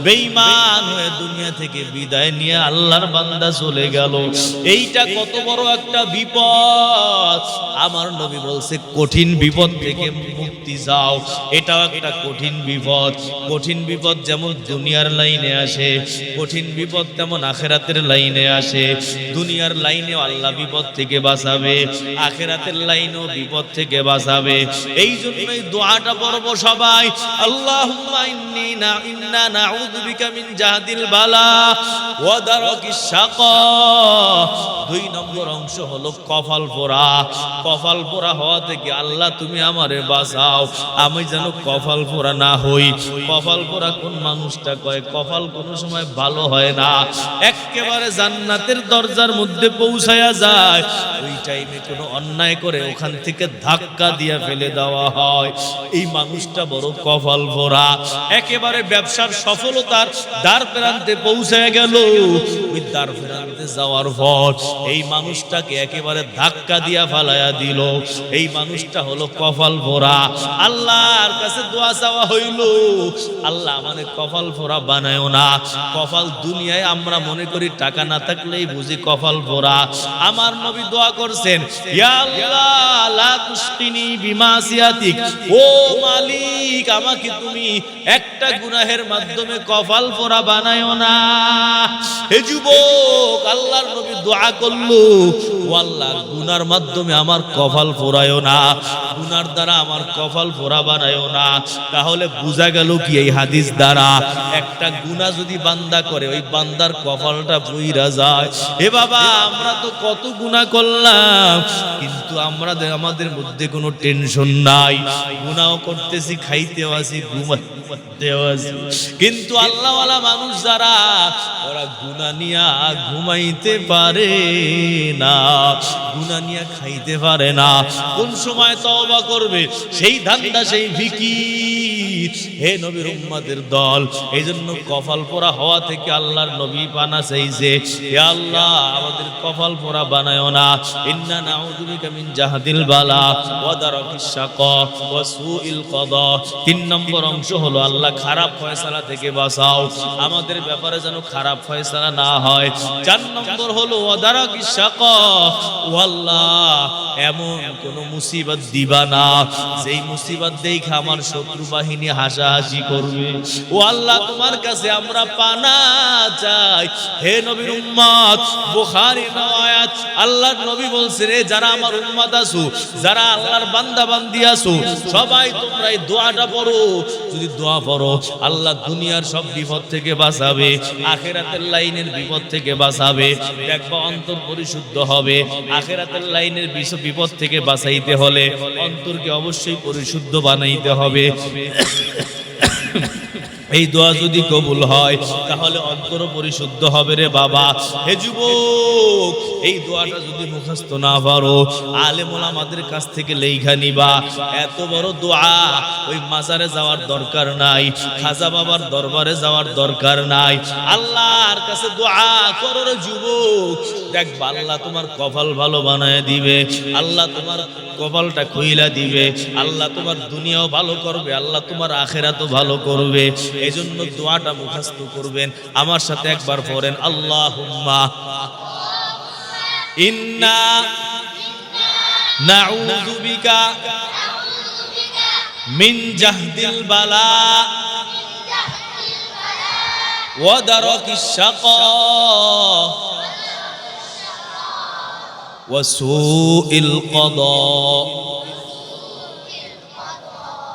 বেঈমান হয়ে দুনিয়া থেকে বিদায় নিয়ে আল্লাহর বান্দা চলে গেল। এইটা কত বড় একটা বিপদ! আমার নবী বলছে, কঠিন বিপদ থেকে মুক্তি চাও, এটাও একটা কঠিন বিপদ। কঠিন বিপদ যেমন দুনিয়ার লাইনে আসে, কঠিন বিপদ তেমন আখিরাতের লাইনে আসে। দুনিয়ার লাইনে আল্লাহ বিপদ থেকে বাঁচাবে, আখিরাতের লাইনেও বিপদ থেকে বাঁচাবে। এই জন্যই দোয়াটা পড়ব সবাই, আল্লাহুম্মা ইন্না নাউযু বিকা মিন জাহদিল বালা ওয়া দারাকিস শাকা। 2 নম্বর অংশ হলো কপাল পোড়া। কপাল পোড়া হওয়া থেকে আল্লাহ তুমি আমারে বাঁচাও, আমি যেন কপাল পোড়া না হই। কপাল পোড়া কোন মানুষটা কয় কপাল কোনো সময় ভালো হয় না, একেবারে জান্নাতের দরজার মধ্যে পৌঁছায়া যায়, ওই টাইমে কোনো অন্যায় করে ওখান থেকে ধাক্কা দিয়ে ফেলে দেওয়া হয়। এই মানুষটা বড় কপাল পোড়া। একেবারে ব্যবসার সফলতার দ্বার প্রান্তে পৌঁছে গেল। ওই দ্বার প্রান্তে যাওয়ার পর এই মানুষটাকে একেবারে ধাক্কা দিয়া ফালাইয়া দিল। এই মানুষটা হলো কপাল পোড়া। আল্লাহর কাছে দোয়া চাওয়া হইল, আল্লাহ মানে কপাল পোড়া বানায়ও না। কপাল দুনিয়ায় আমরা মনে করি টাকা না থাকলেই বুঝি কপাল পোড়া। আমার নবী দোয়া করছেন, ইয়া আল্লাহ লা তুসকিনি বিমাসিয়াতিক, ও মালিক আমাকে তুমি একটা গুনাহের মাধ্যমে কপাল পোড়া বানায়ও না। হে যুবক, আল্লাহর নবী দোয়া করলো, ও আল্লাহ গুনার মাধ্যমে আমার কপাল পোড়ায়ও না, গুনার দ্বারা আমার কপাল পোড়া বানায়ও না। তাহলে বোঝা গেল কি এই হাদিস দ্বারা, একটা গুনাহ যদি বান্দা করে ওই বান্দার কপালটা পুইরা যায়। এ বাবা, আমরা তো কত গুনাহ করলাম, কিন্তু আমাদের মধ্যে কোনো টেনশন নাই, গুনাহও করতেছি, খাইতেও আছি, ঘুমাতেও আছি। কিন্তু আল্লাহওয়ালা মানুষ যারা, ওরা গুনাহ নিয়া ঘুমাইতে পারে না, গুনাহ নিয়া খাইতে পারে না। কোন সময় তওবা করবে সেই ধান্দা, সেই ফিকির। হে নবীর উম্মতের দল, এই জন্য কপাল পোড়া হওয়া থেকে আল্লাহর নবী পানা চাইছে, হে আল্লাহ আমাদের কপাল পোড়া বানায়ও না। ইন্না নাউযু বিকা মিন জাহাদিল বালা ওয়া দারাকিস শাকা ওয়া সুইল কাদা। 3 নম্বর অংশ হলো আল্লাহ খারাপ ফয়সালা থেকে বাঁচাও, আমাদের ব্যাপারে যেন খারাপ ফয়সালা না হয়। 4 নম্বর হলো ওয়া দারাকিস শাকা, ও আল্লাহ এমন কোন মুসিবত দিবা না যেই মুসিবত দেখে আমার শত্রু বাহিনী হাসাহাসি করবে। ও আল্লাহ তোমার কাছে আমরা পানা চাই। হে নবীর উম্মত, বুখারী riwayat, আল্লাহর নবী বলছেন, রে যারা আমার উম্মত আছো, যারা আল্লাহর বান্দা বান্দি আছো, সবাই তোমরা এই দোয়াটা পড়ো। যদি দোয়া পড়ো, আল্লাহ দুনিয়ার সব বিপদ থেকে বাঁচাবে, আখিরাতের লাইনের বিপদ থেকে বাঁচাবে। দেখবা অন্তর পরিশুদ্ধ হবে। আখিরাতের লাইনের বিপদ থেকে বাঁচাইতে হলে অন্তরকে অবশ্যই পরিশুদ্ধ বানাইতে হবে। এই দোয়া যদি কবুল হয় তাহলে অন্তর পরিশুদ্ধ হবে রে বাবা। হে যুবক, এই দোয়াটা যদি মুখস্থ না পারো, আলেম ওলামাদের কাছ থেকে লেখা নিবা। এত বড় দোয়া ওই মাজারে যাওয়ার দরকার নাই, খাজা বাবার দরবারে যাওয়ার দরকার নাই। আল্লাহর কাছে দোয়া করো রে যুবক, দেখবা আল্লাহ তোমার কপাল ভালো বানায় দিবে, আল্লাহ তোমার কপালটা খুইলা দিবে, আল্লাহ তোমার দুনিয়াও ভালো করবে, আল্লাহ তোমার আখিরাতও ভালো করবে। এই জন্য দোয়াটা মুখস্থ করবেন। আমার সাথে একবার পড়েন, আল্লাহুম্মা ইন্না নাউযু বিকা মিন জাহদিল বালা ওয়া দারাকিস শাকা ওয়া সুইল কাদা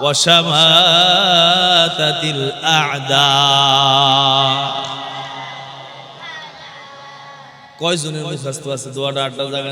ওয়া শামাতাতিল আ'দা। কয়জনের মুখস্থ আছে দোয়াটা? 8টা জায়গা